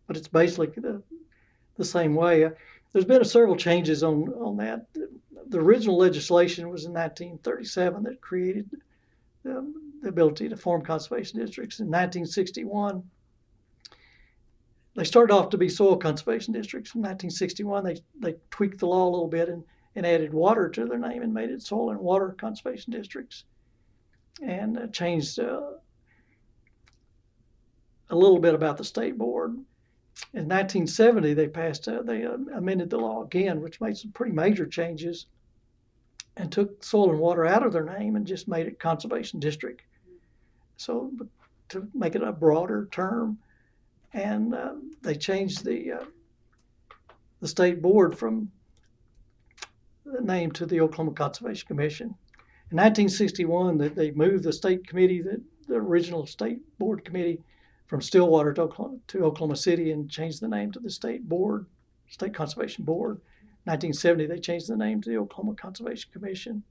it's basically the same way. There's been several changes on that. The original legislation was in 1937 that created the ability to form conservation districts. In 1961, they started off to be soil conservation districts. In 1961, they tweaked the law a little bit and added water to their name and made it soil and water conservation districts, and changed a little bit about the state board. In 1970, they amended the law again, which made some pretty major changes and took soil and water out of their name and just made it conservation district. So to make it a broader term, and they changed the state board from the name to the Oklahoma Conservation Commission. In 1961, they moved the state committee, the original state board committee, from Stillwater to Oklahoma City, and changed the name to the State Conservation Board. 1970, they changed the name to the Oklahoma Conservation Commission,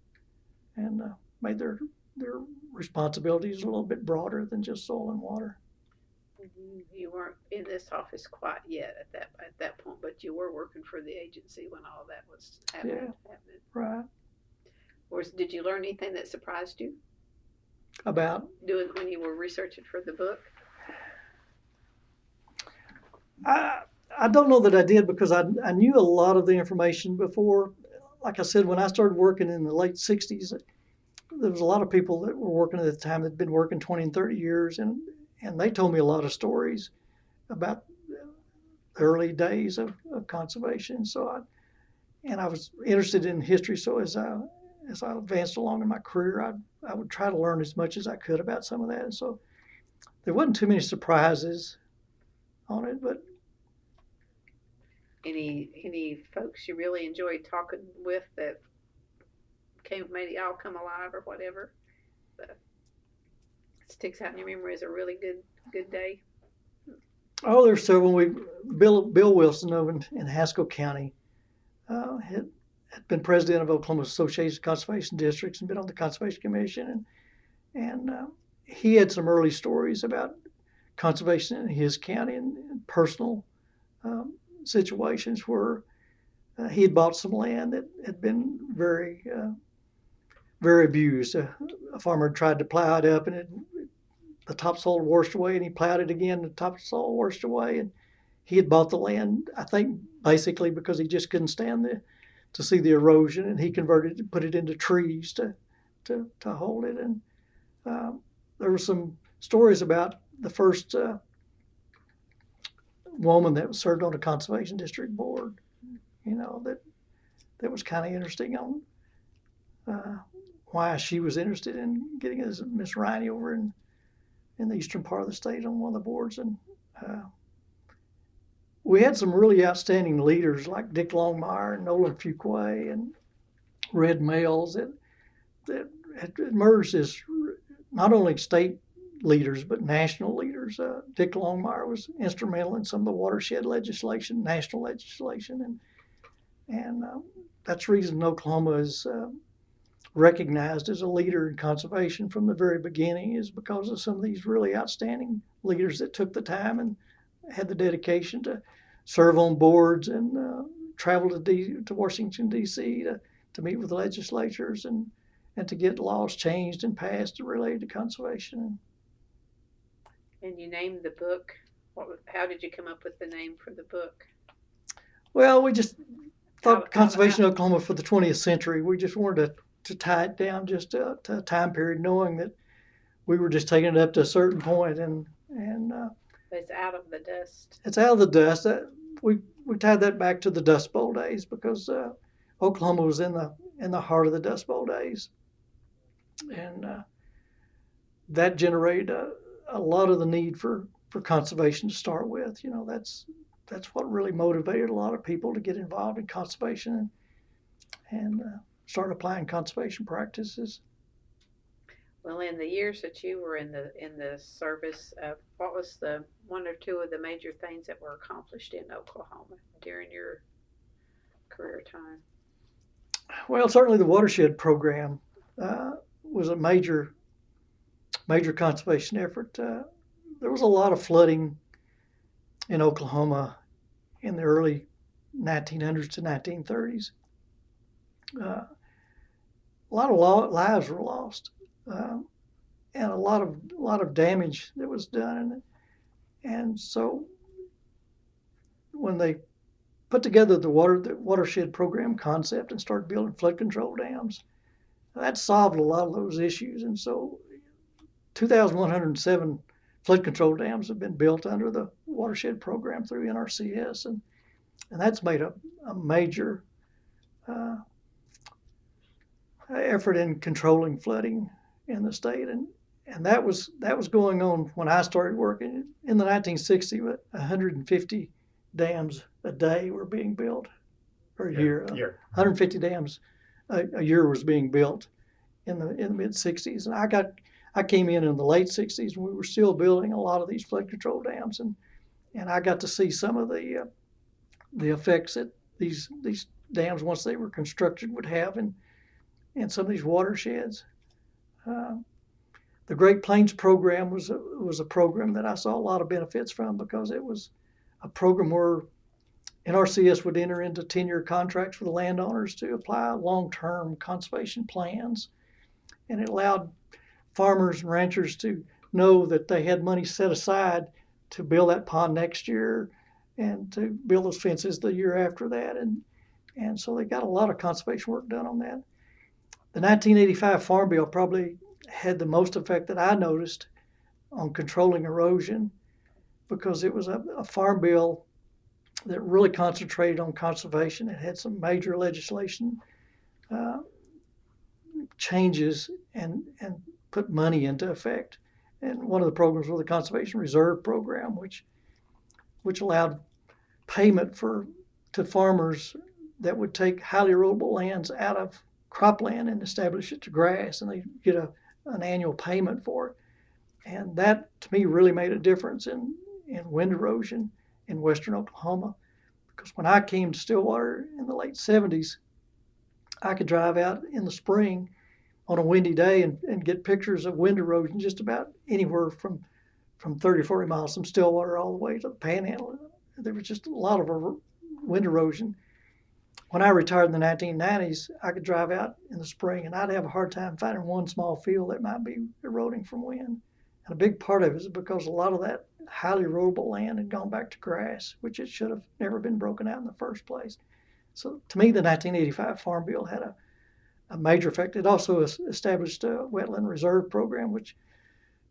and made their responsibilities a little bit broader than just soil and water. You weren't in this office quite yet at that point, but you were working for the agency when all that was happening. Right. Did you learn anything that surprised you About? when you were researching for the book? I don't know that I did, because I knew a lot of the information before. Like I said, when I started working in the late 60s, there was a lot of people that were working at the time that had been working 20 and 30 years, and they told me a lot of stories about the early days of conservation. So I was interested in history, so as I advanced along in my career, I would try to learn as much as I could about some of that. And so there wasn't too many surprises on it. But any folks you really enjoyed talking with that made it all come alive or whatever, that sticks out in your memory as a really good day? Oh, there's several. Bill Wilson over in Haskell County had been president of Oklahoma's Association of Conservation Districts and been on the Conservation Commission, and he had some early stories about conservation in his county and personal situations where he had bought some land that had been very abused. A farmer had tried to plow it up, and the topsoil washed away, and he plowed it again, and the topsoil washed away, and he had bought the land, I think, basically because he just couldn't stand to see the erosion, and he converted it, put it into trees to hold it. And there were some stories about the first woman that was served on a conservation district board, that was kind of interesting on why she was interested in getting as Miss Riney over in the eastern part of the state on one of the boards. And we had some really outstanding leaders like Dick Longmire and Nolan Fuquay and Red Males that had emerged as not only state leaders but national leaders. Dick Longmire was instrumental in some of the watershed legislation, national legislation, and that's the reason Oklahoma is recognized as a leader in conservation from the very beginning, is because of some of these really outstanding leaders that took the time and had the dedication to serve on boards and travel to Washington, D.C. to meet with legislatures and to get laws changed and passed related to conservation. And you named the book. How did you come up with the name for the book? Well, we just thought Conservation of Oklahoma for the 20th Century. We just wanted to tie it down just to a time period, knowing that we were just taking it up to a certain point, and it's out of the dust. It's out of the dust. We tied that back to the Dust Bowl days, because Oklahoma was in the heart of the Dust Bowl days, and that generated a lot of the need for conservation to start with. That's what really motivated a lot of people to get involved in conservation and start applying conservation practices. Well, in the years that you were in the service, what was the one or two of the major things that were accomplished in Oklahoma during your career time? Well, certainly the watershed program was a major conservation effort. There was a lot of flooding in Oklahoma in the early 1900s to 1930s. A lot of lives were lost, and a lot of damage that was done, and so when they put together the watershed program concept and started building flood control dams, that solved a lot of those issues. And so 2,107 flood control dams have been built under the watershed program through Nrcs, and that's made a major effort in controlling flooding in the state. And that was going on when I started working in the 1960s. But 150 dams a day were being built per year. 150 dams a year was being built in the mid 60s, and I came in the late 60s, and we were still building a lot of these flood control dams, and I got to see some of the effects that these dams, once they were constructed, would have in some of these watersheds. The Great Plains program was a program that I saw a lot of benefits from, because it was a program where NRCS would enter into 10-year contracts with the landowners to apply long-term conservation plans, and it allowed farmers and ranchers to know that they had money set aside to build that pond next year and to build those fences the year after that, and so they got a lot of conservation work done on that. The 1985 Farm Bill probably had the most effect that I noticed on controlling erosion, because it was a farm bill that really concentrated on conservation. It had some major legislation changes and put money into effect. And one of the programs was the Conservation Reserve Program, which allowed payment to farmers that would take highly erodible lands out of cropland and establish it to grass, and they get an annual payment for it. And that, to me, really made a difference in wind erosion in western Oklahoma. Because when I came to Stillwater in the late 70s, I could drive out in the spring on a windy day and get pictures of wind erosion just about anywhere from 30 or 40 miles from Stillwater all the way to the Panhandle. There was just a lot of wind erosion. When I retired in the 1990s, I could drive out in the spring, and I'd have a hard time finding one small field that might be eroding from wind. And a big part of it is because a lot of that highly erodible land had gone back to grass, which it should have never been broken out in the first place. So to me, the 1985 Farm Bill had a major effect. It also established a wetland reserve program, which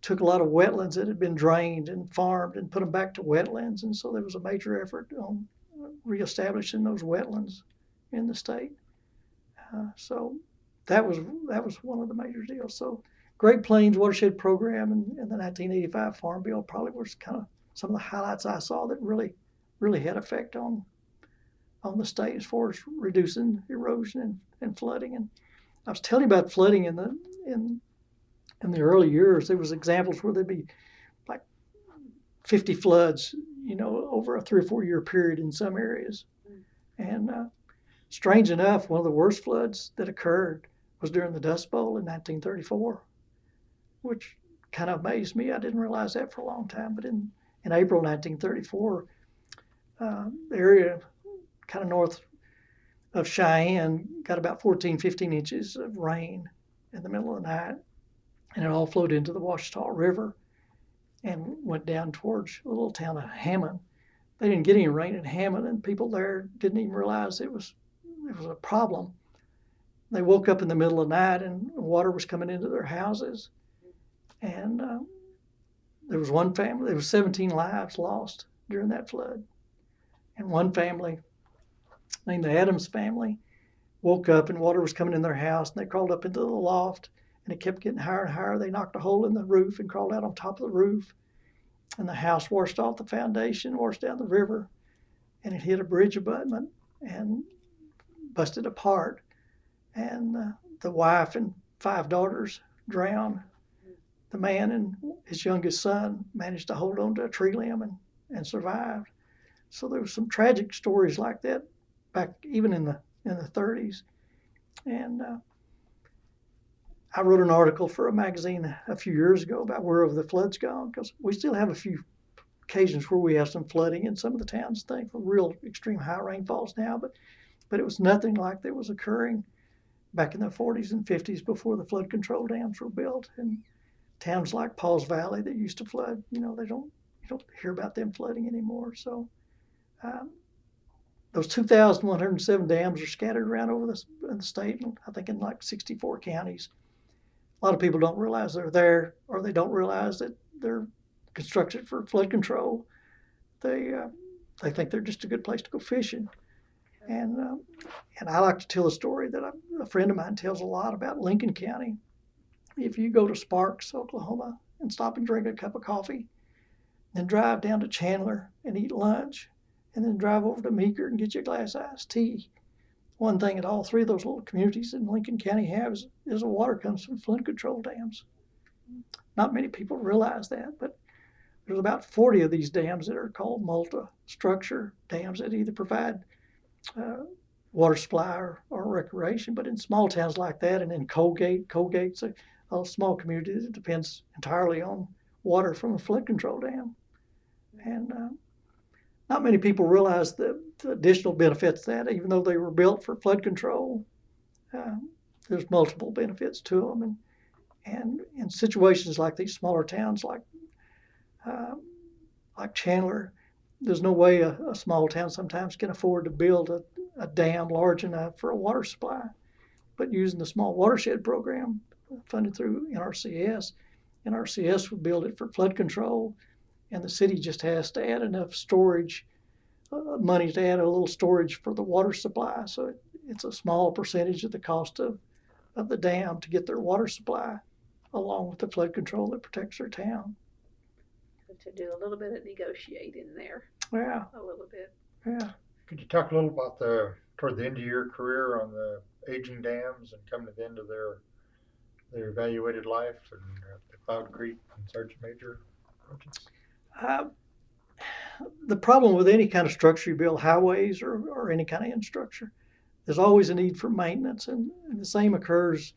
took a lot of wetlands that had been drained and farmed and put them back to wetlands. And so there was a major effort on reestablishing those wetlands in the state. So that was one of the major deals. So Great Plains Watershed Program and the 1985 Farm Bill probably was kind of some of the highlights I saw that really had effect on the state as far as reducing erosion and flooding. And I was telling you about flooding in the early years. There was examples where there'd be like 50 floods, over a 3 or 4 year period in some areas. And strange enough, one of the worst floods that occurred was during the Dust Bowl in 1934, which kind of amazed me. I didn't realize that for a long time. But in April 1934, the area kind of north of Cheyenne got about 14, 15 inches of rain in the middle of the night, and it all flowed into the Ouachita River and went down towards the little town of Hammond. They didn't get any rain in Hammond, and people there didn't even realize it was a problem. They woke up in the middle of the night and water was coming into their houses. And there was one family, there was 17 lives lost during that flood. And one family, named the Adams family, woke up and water was coming in their house, and they crawled up into the loft, and it kept getting higher and higher. They knocked a hole in the roof and crawled out on top of the roof. And the house washed off the foundation, washed down the river, and it hit a bridge abutment and busted apart. And the wife and 5 daughters drowned. The man and his youngest son managed to hold on to a tree limb and survived. So there was some tragic stories like that back even in the 30s. And I wrote an article for a magazine a few years ago about where have the floods gone, because we still have a few occasions where we have some flooding in some of the towns, things with real extreme high rainfalls now, but it was nothing like that was occurring back in the 40s and 50s before the flood control dams were built. And towns like Paul's Valley that used to flood, you don't hear about them flooding anymore. So those 2,107 dams are scattered around over in the state, I think in like 64 counties. A lot of people don't realize they're there, or they don't realize that they're constructed for flood control. They think they're just a good place to go fishing. And I like to tell a story that a friend of mine tells a lot about Lincoln County. If you go to Sparks, Oklahoma, and stop and drink a cup of coffee, then drive down to Chandler and eat lunch, and then drive over to Meeker and get you a glass of iced tea. One thing that all three of those little communities in Lincoln County have is the water comes from flood control dams. Not many people realize that, but there's about 40 of these dams that are called multi-structure dams that either provide water supply or recreation. But in small towns like that, and in Colgate's a small community that depends entirely on water from a flood control dam. And not many people realize the additional benefits that, even though they were built for flood control, there's multiple benefits to them. And in situations like these smaller towns like Chandler, there's no way a small town sometimes can afford to build a dam large enough for a water supply. But using the small watershed program funded through NRCS would build it for flood control, and the city just has to add enough storage, money to add a little storage for the water supply. So it's a small percentage of the cost of the dam to get their water supply, along with the flood control that protects their town. To do a little bit of negotiating there. Yeah. A little bit. Yeah. Could you talk a little about toward the end of your career on the aging dams and coming to the end of their evaluated life, and the Cloud Creek and Sergeant Major projects? The problem with any kind of structure you build, highways or any kind of infrastructure, there's always a need for maintenance, and the same occurs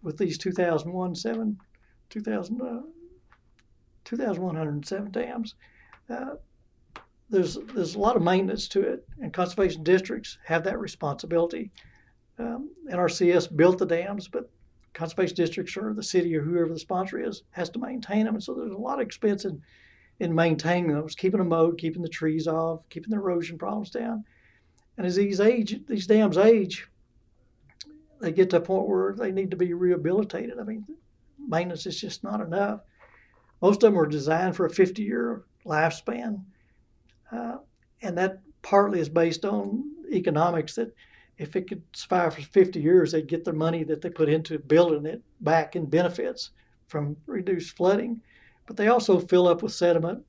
with these 2,107 dams. There's a lot of maintenance to it, and conservation districts have that responsibility. NRCS built the dams, but conservation districts or the city or whoever the sponsor is has to maintain them, and so there's a lot of expense in maintaining those, keeping them mowed, keeping the trees off, keeping the erosion problems down. And as these dams age, they get to a point where they need to be rehabilitated. I mean, maintenance is just not enough. Most of them are designed for a 50-year lifespan, and that partly is based on economics, that if it could survive for 50 years, they'd get their money that they put into building it back in benefits from reduced flooding. But they also fill up with sediment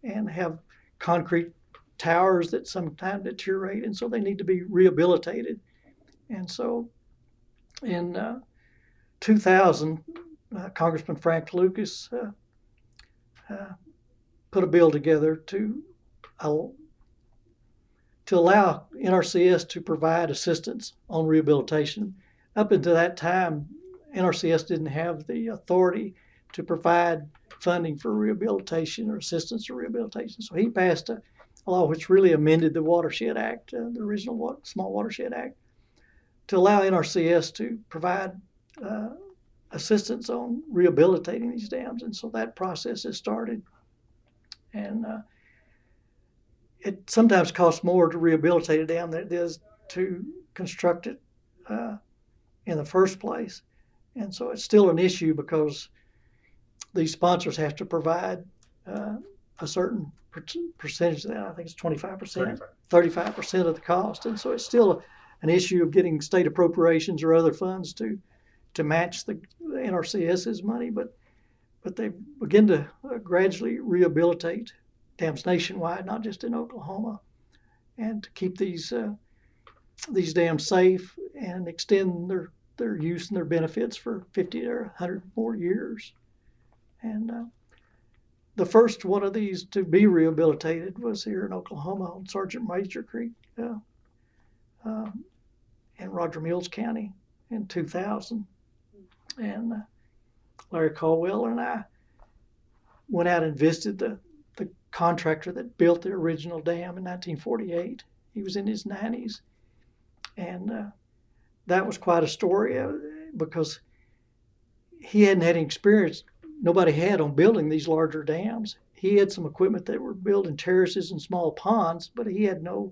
and have concrete towers that sometimes deteriorate, and so they need to be rehabilitated. And so in 2000, Congressman Frank Lucas put a bill together to allow NRCS to provide assistance on rehabilitation. Up until that time, NRCS didn't have the authority to provide funding for rehabilitation or assistance to rehabilitation. So he passed a law which really amended the Watershed Act, the original Small Watershed Act, to allow NRCS to provide assistance on rehabilitating these dams. And so that process has started. And it sometimes costs more to rehabilitate a dam than it does to construct it in the first place. And so it's still an issue because these sponsors have to provide a certain percentage of that. I think it's 25%, 35% of the cost. And so it's still an issue of getting state appropriations or other funds to match the NRCS's money. But they begin to gradually rehabilitate dams nationwide, not just in Oklahoma, and to keep these dams safe and extend their use and their benefits for 50 or 100 more years. And the first one of these to be rehabilitated was here in Oklahoma on Sergeant Major Creek in Roger Mills County in 2000. And Larry Caldwell and I went out and visited the contractor that built the original dam in 1948. He was in his 90s. And that was quite a story because he hadn't had any experience nobody had on building these larger dams. He had some equipment that were building terraces and small ponds, but he had no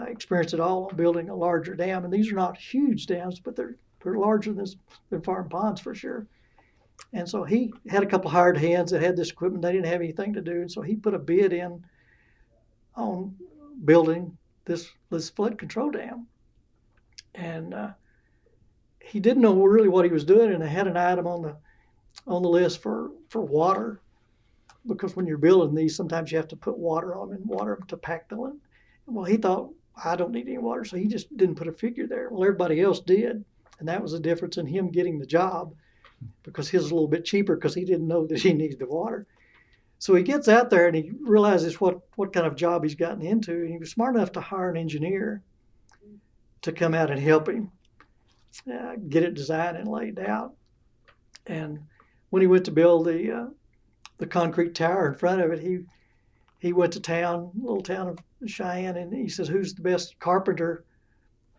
experience at all on building a larger dam. And these are not huge dams, but they're larger than farm ponds for sure. And so he had a couple hired hands that had this equipment. They didn't have anything to do, and so he put a bid in on building this flood control dam. And he didn't know really what he was doing, and they had an item on the list for water, because when you're building these, sometimes you have to put water on them and water them to pack them in. Well, he thought, I don't need any water, so he just didn't put a figure there. Well, everybody else did, and that was the difference in him getting the job, because his was a little bit cheaper because he didn't know that he needed the water. So he gets out there and he realizes what kind of job he's gotten into, and he was smart enough to hire an engineer to come out and help him get it designed and laid out. And when he went to build the concrete tower in front of it, he went to town, little town of Cheyenne, and he says, who's the best carpenter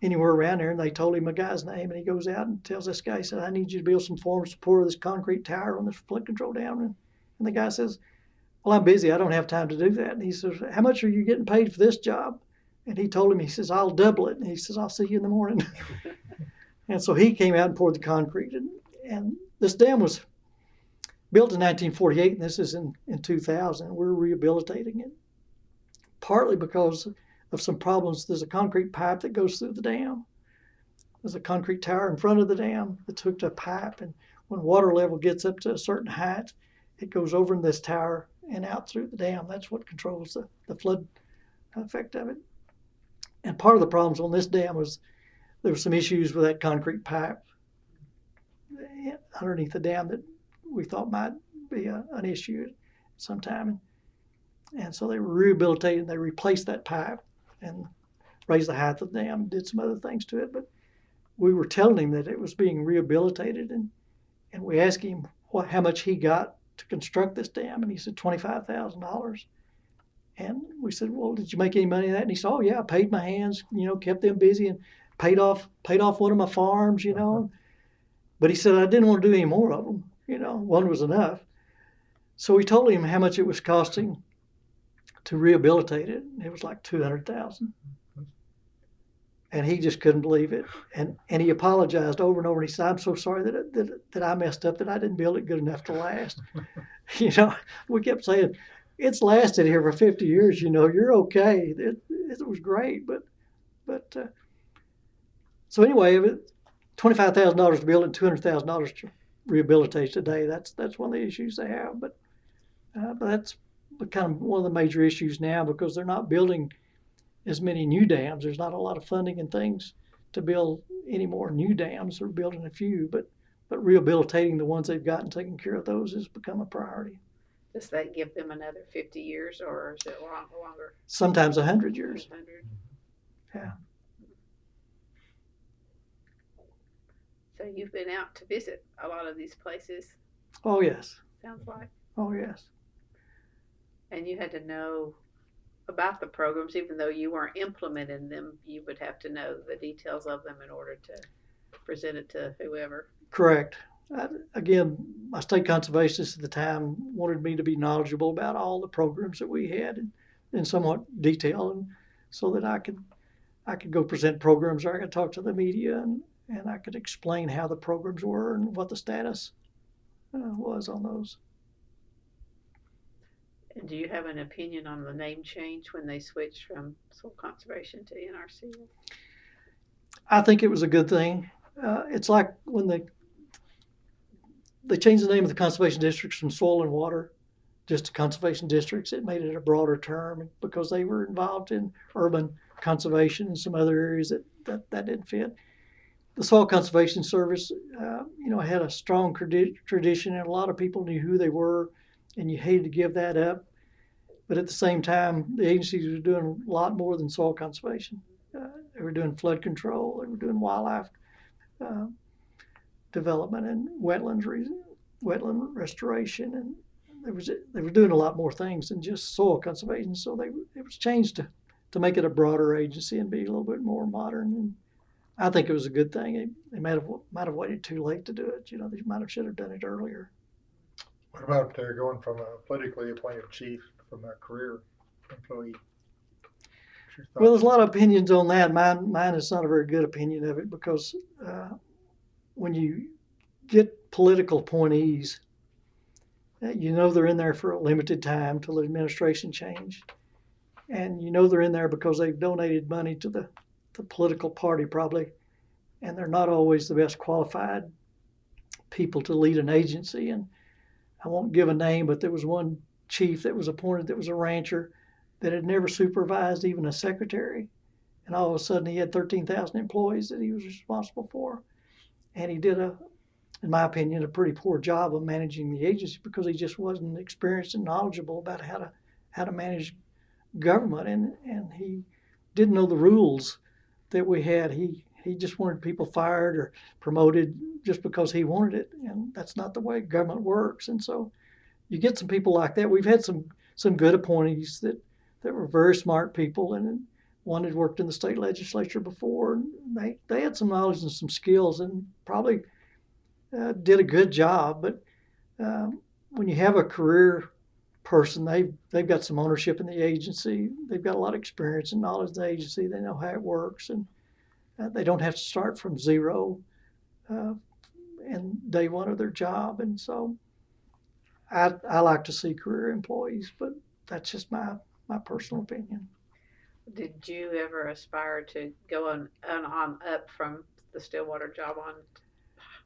anywhere around there? And they told him a guy's name, and he goes out and tells this guy, he said, I need you to build some form support of this concrete tower on this flood control dam. And the guy says, well, I'm busy, I don't have time to do that. And he says, how much are you getting paid for this job? And he told him, he says, I'll double it. And he says, I'll see you in the morning. And so he came out and poured the concrete. And this dam was built in 1948, and this is in 2000. We're rehabilitating it, partly because of some problems. There's a concrete pipe that goes through the dam. There's a concrete tower in front of the dam that's hooked to a pipe, and when water level gets up to a certain height, it goes over in this tower and out through the dam. That's what controls the flood effect of it. And part of the problems on this dam was there were some issues with that concrete pipe underneath the dam that we thought might be an issue sometime. And so they were rehabilitating, they replaced that pipe and raised the height of the dam, did some other things to it. But we were telling him that it was being rehabilitated, and we asked him how much he got to construct this dam, and he said $25,000. And we said, well, did you make any money on that? And he said, oh yeah, I paid my hands, kept them busy, and paid off one of my farms, But he said, I didn't want to do any more of them, one was enough. So we told him how much it was costing to rehabilitate it. It was like $200,000. And he just couldn't believe it. And he apologized over and over. And he said, I'm so sorry that I messed up, that I didn't build it good enough to last. We kept saying, it's lasted here for 50 years, you're okay. It was great. But so anyway, $25,000 to build it, $200,000 to rehabilitate today. That's one of the issues they have. But that's kind of one of the major issues now, because they're not building as many new dams. There's not a lot of funding and things to build any more new dams. They're building a few, but rehabilitating the ones they've got and taking care of those has become a priority. Does that give them another 50 years, or is it longer? Sometimes 100 years. 100. Yeah. So you've been out to visit a lot of these places, Oh, yes. sounds like. Oh, yes. And you had to know about the programs, even though you weren't implementing them. You would have to know the details of them in order to present it to whoever. Correct. Again, my state conservationist at the time wanted me to be knowledgeable about all the programs that we had in somewhat detail, and so that I could go present programs, or I could talk to the media, and I could explain how the programs were and what the status was on those. And do you have an opinion on the name change when they switched from soil conservation to NRC? I think it was a good thing. It's like when they changed the name of the conservation districts from soil and water just to conservation districts. It made it a broader term, because they were involved in urban conservation and some other areas that didn't fit. The Soil Conservation Service, had a strong tradition, and a lot of people knew who they were, and you hated to give that up. But at the same time, the agencies were doing a lot more than soil conservation. They were doing flood control, they were doing wildlife development and wetland restoration, and they were doing a lot more things than just soil conservation. So it was changed to make it a broader agency and be a little bit more modern. And I think it was a good thing. They might have waited too late to do it. They should have done it earlier. What about going from a politically appointed chief from a career employee? What's your Well, there's a thoughts? lot of opinions on that. Mine is not a very good opinion of it because when you get political appointees, you know they're in there for a limited time till the administration change, and you know they're in there because they've donated money to the political party probably, and they're not always the best qualified people to lead an agency. And I won't give a name, but there was one chief that was appointed that was a rancher that had never supervised even a secretary, and all of a sudden he had 13,000 employees that he was responsible for, and he did in my opinion, a pretty poor job of managing the agency because he just wasn't experienced and knowledgeable about how to manage government, and he didn't know the rules that we had. He just wanted people fired or promoted just because he wanted it, and that's not the way government works. And so you get some people like that. We've had some good appointees that were very smart people, and one had worked in the state legislature before, and they had some knowledge and some skills, and probably did a good job. But when you have a career person, they've got some ownership in the agency. They've got a lot of experience and knowledge in the agency. They know how it works, and they don't have to start from zero in day one of their job. And so I like to see career employees, but that's just my personal opinion. Did you ever aspire to go on up from the Stillwater job on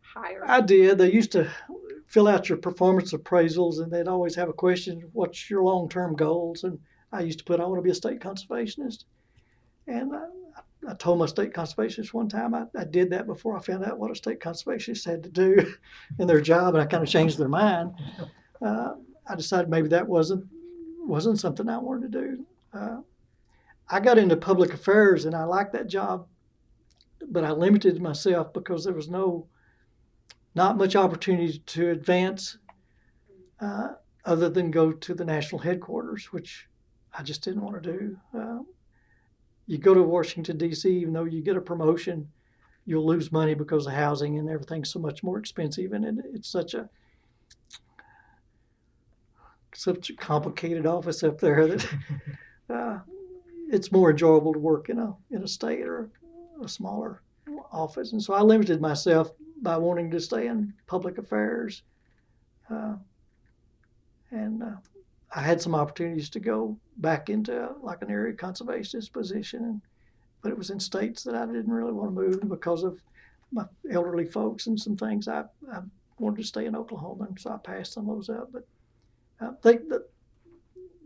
higher? I did. They used to fill out your performance appraisals, and they'd always have a question, what's your long-term goals? And I used to put, I want to be a state conservationist. And I told my state conservationist one time I did that before I found out what a state conservationist had to do in their job, and I kind of changed their mind. I decided maybe that wasn't something I wanted to do. I got into public affairs, and I liked that job, but I limited myself because there was not much opportunity to advance other than go to the national headquarters, which I just didn't want to do. You go to Washington, D.C., even though you get a promotion, you'll lose money because of housing and everything's so much more expensive. And it's such a complicated office up there that it's more enjoyable to work in a state or a smaller office. And so I limited myself by wanting to stay in public affairs. And I had some opportunities to go back into like an area conservationist position, but it was in states that I didn't really want to move because of my elderly folks and some things. I wanted to stay in Oklahoma, and so I passed some of those up. But I think that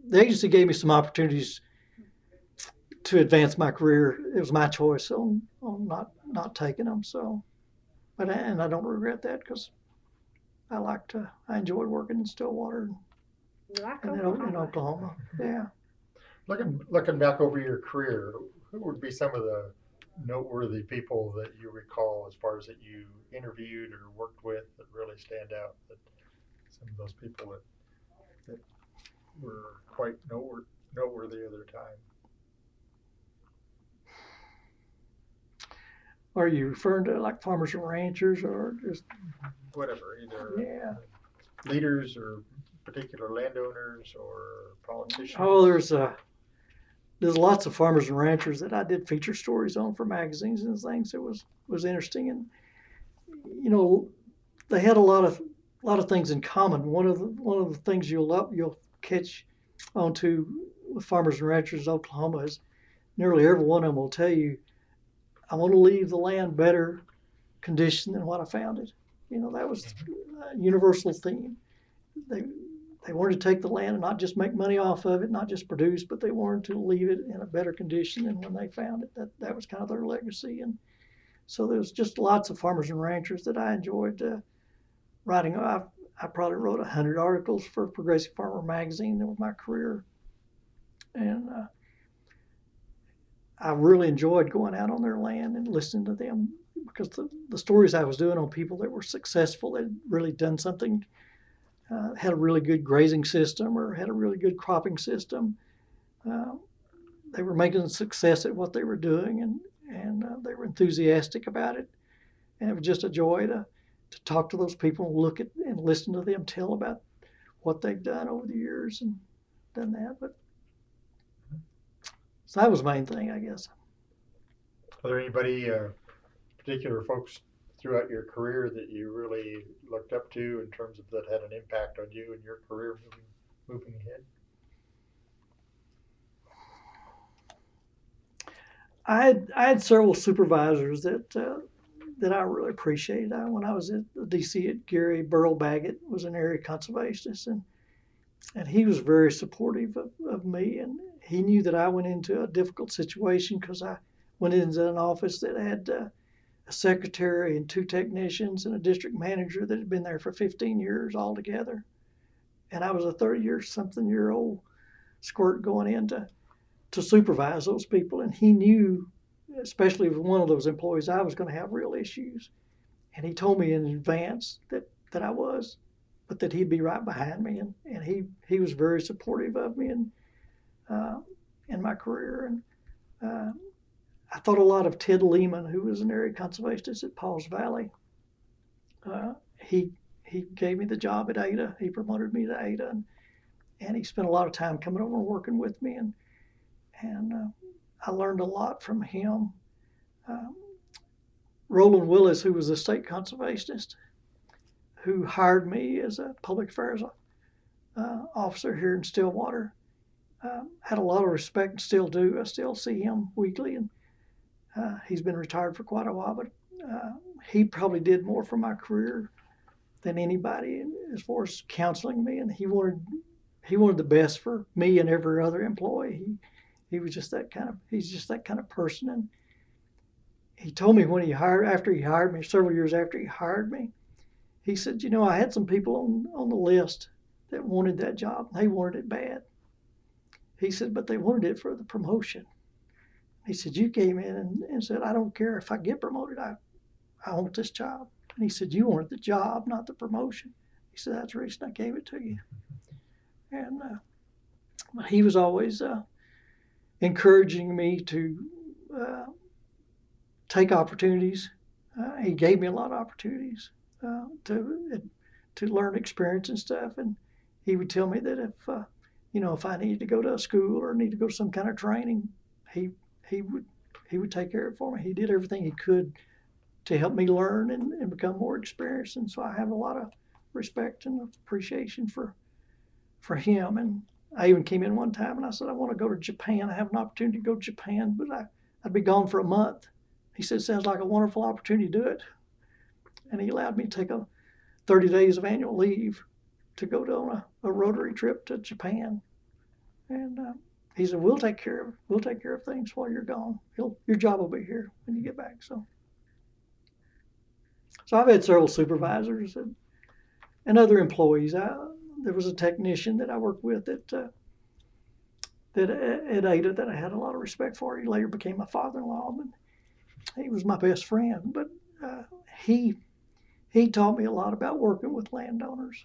the agency gave me some opportunities to advance my career. It was my choice on not taking them. So, but I don't regret that because I enjoyed working in Stillwater and in Oklahoma. Yeah. Looking back over your career, who would be some of the noteworthy people that you recall as far as that you interviewed or worked with that really stand out? That some of those people that were quite noteworthy at their time. Are you referring to like farmers and ranchers or just Whatever, either yeah? leaders or particular landowners or politicians. Oh, there's lots of farmers and ranchers that I did feature stories on for magazines and things. It was interesting, and you know they had a lot of things in common. One of the things you'll catch onto with farmers and ranchers in Oklahoma is nearly every one of them will tell you, I want to leave the land better condition than what I found it. You know, that was a universal theme. They wanted to take the land and not just make money off of it, not just produce, but they wanted to leave it in a better condition than when they found it. That was kind of their legacy. And so there's just lots of farmers and ranchers that I enjoyed writing. I probably wrote 100 articles for Progressive Farmer magazine over my career. And I really enjoyed going out on their land and listening to them because the stories I was doing on people that were successful, that had really done something, had a really good grazing system or had a really good cropping system. They were making a success at what they were doing, and they were enthusiastic about it. And it was just a joy to talk to those people and look at and listen to them tell about what they've done over the years and done that. But So that was the main thing, I guess. Are there anybody, particular folks throughout your career that you really looked up to in terms of that had an impact on you and your career moving ahead? I had several supervisors that I really appreciated. When I was at the DC at Gary, Burl Baggett was an area conservationist, and he was very supportive of me. And he knew that I went into a difficult situation because I went into an office that had a secretary and 2 technicians and a district manager that had been there for 15 years altogether. And I was a 30-something-year-old squirt going in to supervise those people. And he knew, especially with one of those employees, I was going to have real issues. And he told me in advance that I was, but that he'd be right behind me. And he was very supportive of me in my career. And I thought a lot of Ted Lehman, who was an area conservationist at Pauls Valley. He gave me the job at Ada. He promoted me to Ada, and he spent a lot of time coming over and working with me. And I learned a lot from him. Roland Willis, who was a state conservationist, who hired me as a public affairs officer here in Stillwater, had a lot of respect and still do. I still see him weekly, and he's been retired for quite a while, but he probably did more for my career than anybody as far as counseling me, and he wanted the best for me and every other employee. He's just that kind of person. And he told me after he hired me, several years after he hired me, he said, I had some people on the list that wanted that job. They wanted it bad. He said, but they wanted it for the promotion. He said, you came in and said, I don't care if I get promoted. I want this job. And he said, you wanted the job, not the promotion. He said, that's the reason I gave it to you. And he was always encouraging me to take opportunities. He gave me a lot of opportunities to learn experience and stuff. And he would tell me that if I needed to go to a school or need to go to some kind of training, he would take care of it for me. He did everything he could to help me learn and become more experienced. And so I have a lot of respect and appreciation for him. And I even came in one time and I said, I want to go to Japan. I have an opportunity to go to Japan, but I'd be gone for a month. He said, sounds like a wonderful opportunity to do it. And he allowed me to take 30 days of annual leave to go on a Rotary trip to Japan. And he said, we'll take care of things while you're gone. Your job will be here when you get back. So I've had several supervisors and other employees. There was a technician that I worked with at Ada that I had a lot of respect for. He later became my father-in-law, but he was my best friend. But he taught me a lot about working with landowners.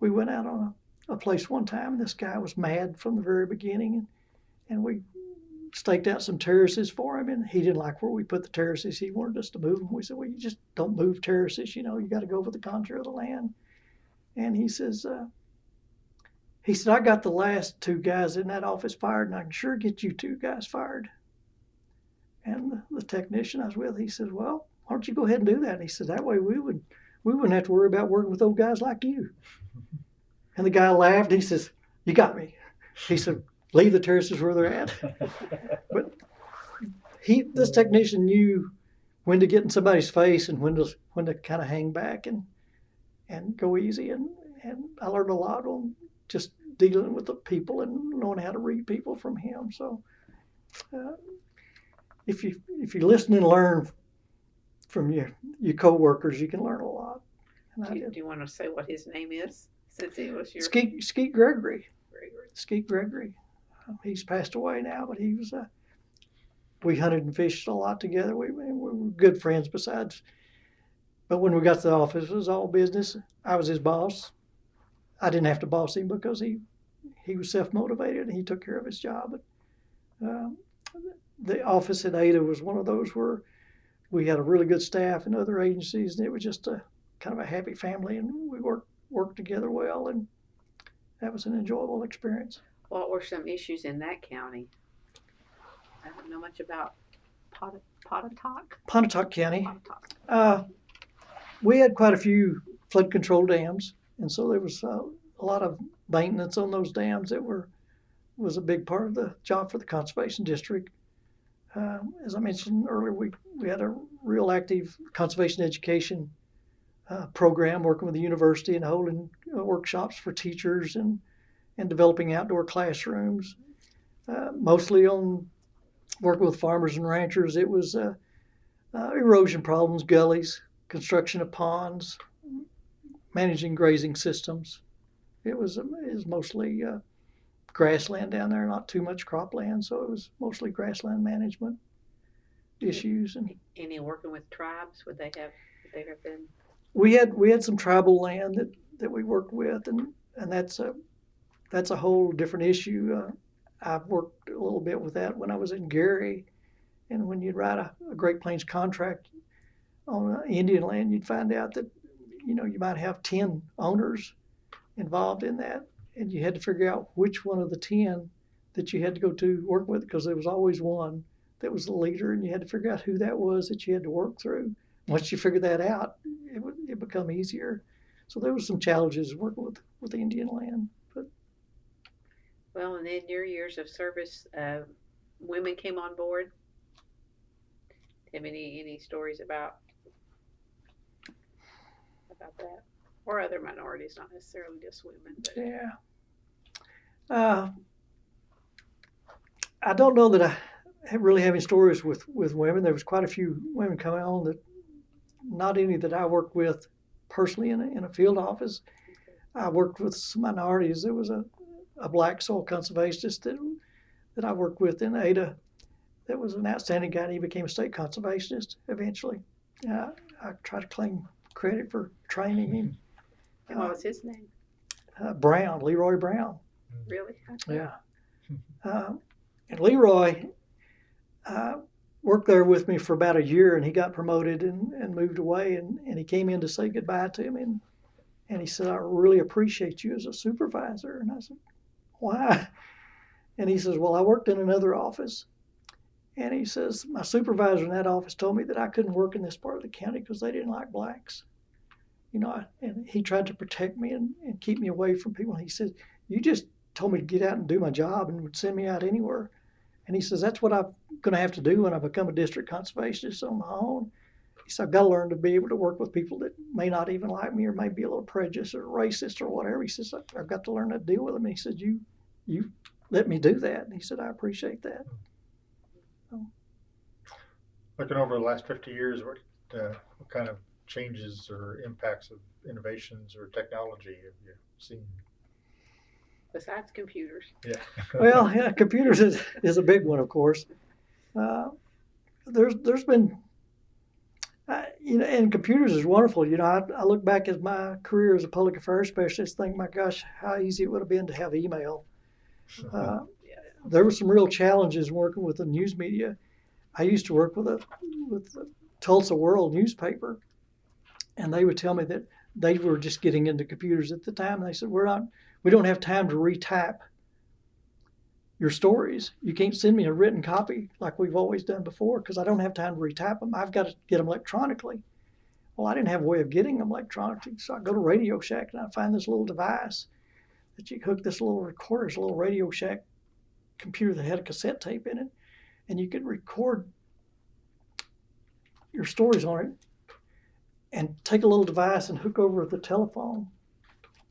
We went out on a place one time, and this guy was mad from the very beginning, and we staked out some terraces for him, and he didn't like where we put the terraces. He wanted us to move them. We said, well, you just don't move terraces, you got to go over the contour of the land. And he said, I got the last 2 guys in that office fired, and I can sure get you 2 guys fired. And the technician I was with, he said, well, why don't you go ahead and do that? And he said, that way we wouldn't have to worry about working with old guys like you. And the guy laughed. He says, you got me. He said, leave the terraces where they're at. But this technician knew when to get in somebody's face and when to kind of hang back and go easy. And I learned a lot on just dealing with the people and knowing how to read people from him. So if you listen and learn from your coworkers, you can learn a lot. Do you want to say what his name is? Since he was your Skeet Gregory. Skeet Gregory. He's passed away now, but he was. We hunted and fished a lot together. We were good friends. Besides, but when we got to the office, it was all business. I was his boss. I didn't have to boss him because he was self-motivated and he took care of his job. But the office at Ada was one of those where we had a really good staff in other agencies, and it was just a kind of a happy family, and we worked together well, and that was an enjoyable experience. What were some issues in that county? I don't know much about Pontotoc. Pontotoc County. Pontotoc. We had quite a few flood control dams, and so there was a lot of maintenance on those dams that was a big part of the job for the conservation district. As I mentioned earlier, we had a real active conservation education program, working with the university and holding workshops for teachers and developing outdoor classrooms, mostly on working with farmers and ranchers. It was erosion problems, gullies, construction of ponds, managing grazing systems. It was mostly grassland down there, not too much cropland, so it was mostly grassland management issues. And any working with tribes? Would they have been? We had some tribal land that we worked with, and that's a whole different issue. I've worked a little bit with that when I was in Gary, and when you'd write a Great Plains contract on Indian land, you'd find out that you might have 10 owners involved in that, and you had to figure out which one of the 10 that you had to go to work with, because there was always one that was the leader, and you had to figure out who that was that you had to work through. Once you figured that out, it become easier. So there was some challenges working with the Indian land. But well, and in your years of service, women came on board. Have any stories about that, or other minorities, not necessarily just women? But. Yeah. I don't know that I really have any stories with women. There was quite a few women coming on, that not any that I worked with personally in a field office. I worked with some minorities. There was a black soil conservationist that I worked with in Ada that was an outstanding guy, and he became a state conservationist eventually. I try to claim credit for training him. And what was his name? Brown, Leroy Brown. Really? Yeah. And Leroy worked there with me for about a year, and he got promoted and moved away, and he came in to say goodbye to me, and he said, "I really appreciate you as a supervisor." And I said, "Why?" And he says, "Well, I worked in another office." And he says, "My supervisor in that office told me that I couldn't work in this part of the county because they didn't like blacks." And he tried to protect me and keep me away from people. He said, "You just told me to get out and do my job and would send me out anywhere." And he says, "That's what I'm going to have to do when I become a district conservationist on my own." He said, "I've got to learn to be able to work with people that may not even like me or may be a little prejudiced or racist or whatever." He says, "I've got to learn how to deal with them." And he said, You let me do that." And he said, "I appreciate that." Looking over the last 50 years, what kind of changes or impacts of innovations or technology have you seen? Besides computers. Yeah. Well, yeah, computers is a big one, of course. There's been, and computers is wonderful. I look back at my career as a public affairs specialist, think, my gosh, how easy it would have been to have email. There were some real challenges working with the news media. I used to work with the Tulsa World newspaper, and they would tell me that they were just getting into computers at the time. And they said, we don't have time to retype your stories. You can't send me a written copy like we've always done before, because I don't have time to retype them. I've got to get them electronically. Well, I didn't have a way of getting them electronically, so I go to Radio Shack and I find this little device that you hook this little recorder, this little Radio Shack computer that had a cassette tape in it, and you could record your stories on it and take a little device and hook over the telephone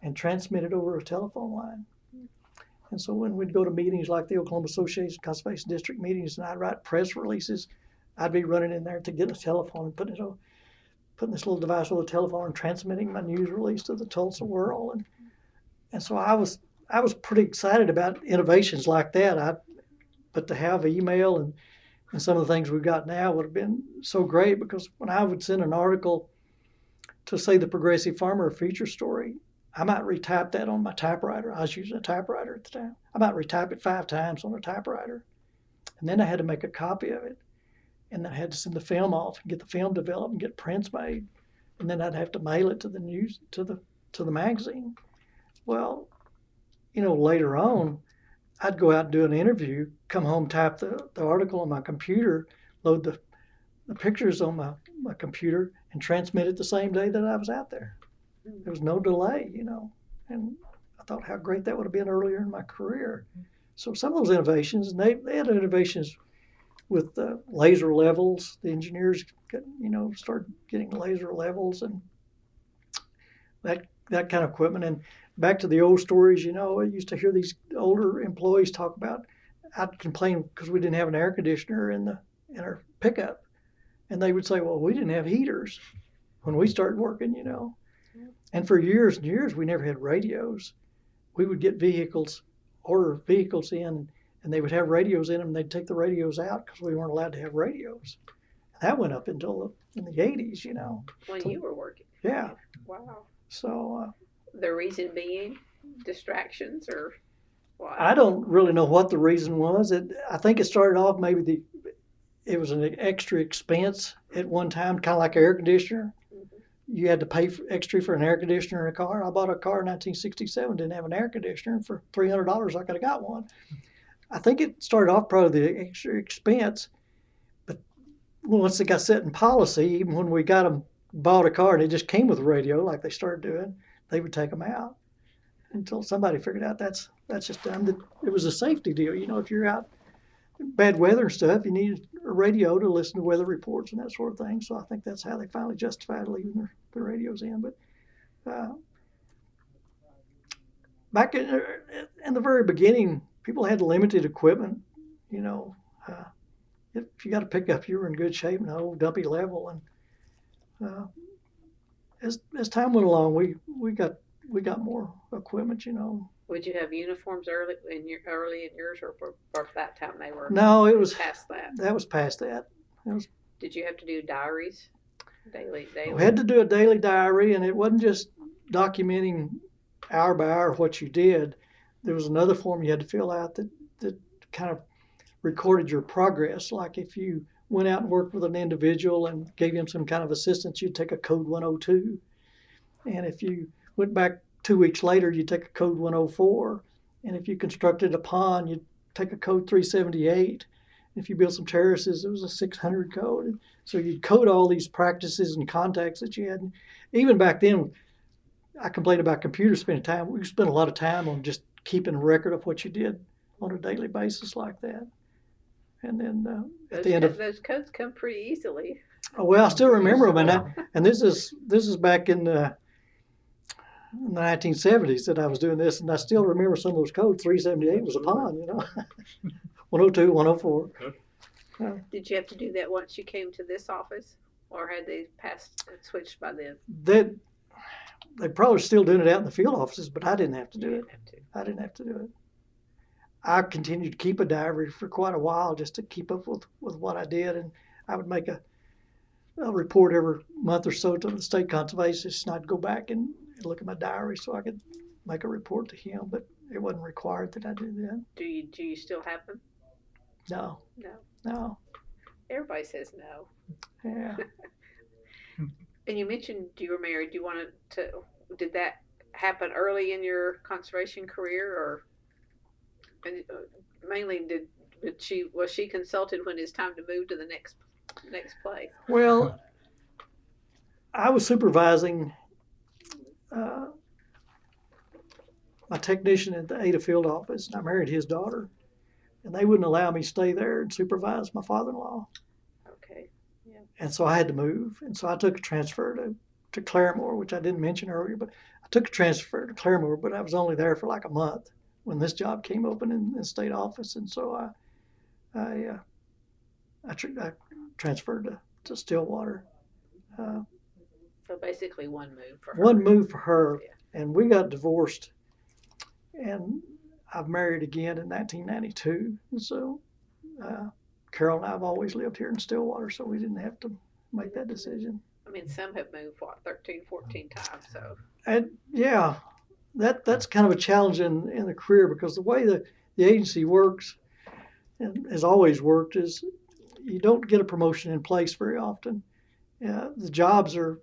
and transmit it over a telephone line. And so when we'd go to meetings like the Oklahoma Association of Conservation District meetings, and I'd write press releases, I'd be running in there to get a telephone and putting this little device over the telephone and transmitting my news release to the Tulsa World. And so I was pretty excited about innovations like that. But to have email and some of the things we've got now would have been so great, because when I would send an article to, say, the Progressive Farmer feature story, I might retype that on my typewriter. I was using a typewriter at the time. I might retype it 5 times on a typewriter. And then I had to make a copy of it. And then I had to send the film off and get the film developed and get prints made. And then I'd have to mail it to the news, to the magazine. Well, later on, I'd go out and do an interview, come home, type the article on my computer, load the pictures on my computer, and transmit it the same day that I was out there. There was no delay, you know. And I thought how great that would have been earlier in my career. So some of those innovations, and they had innovations with laser levels. The engineers, started getting laser levels and that kind of equipment. And back to the old stories, I used to hear these older employees talk about, I'd complain because we didn't have an air conditioner in our pickup. And they would say, well, we didn't have heaters when we started working, And for years and years, we never had radios. We would get order vehicles in, and they would have radios in them, and they'd take the radios out because we weren't allowed to have radios. That went up until in the 80s, When you were working. Yeah. Wow. So the reason being distractions or what? I don't really know what the reason was. I think it started off maybe it was an extra expense at one time, kind of like an air conditioner. You had to pay extra for an air conditioner in a car. I bought a car in 1967, didn't have an air conditioner, and for $300 I could have got one. I think it started off probably the extra expense, but once it got set in policy, even when we bought a car and it just came with a radio like they started doing, they would take them out until somebody figured out that's just done. It was a safety deal. If you're out in bad weather and stuff, you need a radio to listen to weather reports and that sort of thing. So I think that's how they finally justified leaving their radios in. But back in the very beginning, people had limited equipment. If you got a pickup, you were in good shape, no dumpy level. And as time went along, we got more equipment. Would you have uniforms early in yours, or that time they were? No, it was past that. That was past that. Did you have to do diaries? Daily. We had to do a daily diary, and it wasn't just documenting hour by hour what you did. There was another form you had to fill out that kind of recorded your progress. Like if you went out and worked with an individual and gave him some kind of assistance, you'd take a code 102. And if you went back 2 weeks later, you'd take a code 104. And if you constructed a pond, you'd take a code 378. If you built some terraces, it was a 600 code. And so you'd code all these practices and contacts that you had. Even back then, I complained about computers spending time. We spent a lot of time on just keeping a record of what you did on a daily basis like that. And then at the end of those codes come pretty easily. Oh, well, I still remember them, and this is back in the 1970s that I was doing this, and I still remember some of those codes. 378 was a pond, 102, 104. Did you have to do that once you came to this office, or had they switched by then? They probably still doing it out in the field offices, but I didn't have to do it. I didn't have to do it. I continued to keep a diary for quite a while just to keep up with what I did, and I would make a report every month or so to the state conservationist, and I'd go back and look at my diary so I could make a report to him, but it wasn't required that I do that. Do you still have them? No. Everybody says no. Yeah. And you mentioned you were married. Did that happen early in your conservation career, or mainly was she consulted when it's time to move to the next place? Well, I was supervising my technician at the Ada field office, and I married his daughter, and they wouldn't allow me to stay there and supervise my father-in-law. Okay. Yeah. And so I had to move, and so I took a transfer to Claremore, which I didn't mention earlier, but I took a transfer to Claremore, but I was only there for like a month when this job came open in the state office, and so I transferred to Stillwater. So basically one move for her. One move for her, Yeah. And we got divorced, and I've married again in 1992, and so Carol and I have always lived here in Stillwater, so we didn't have to make that decision. I mean, some have moved, 13, 14 times, so. And yeah, that's kind of a challenge in the career, because the way the agency works and has always worked is you don't get a promotion in place very often. The jobs are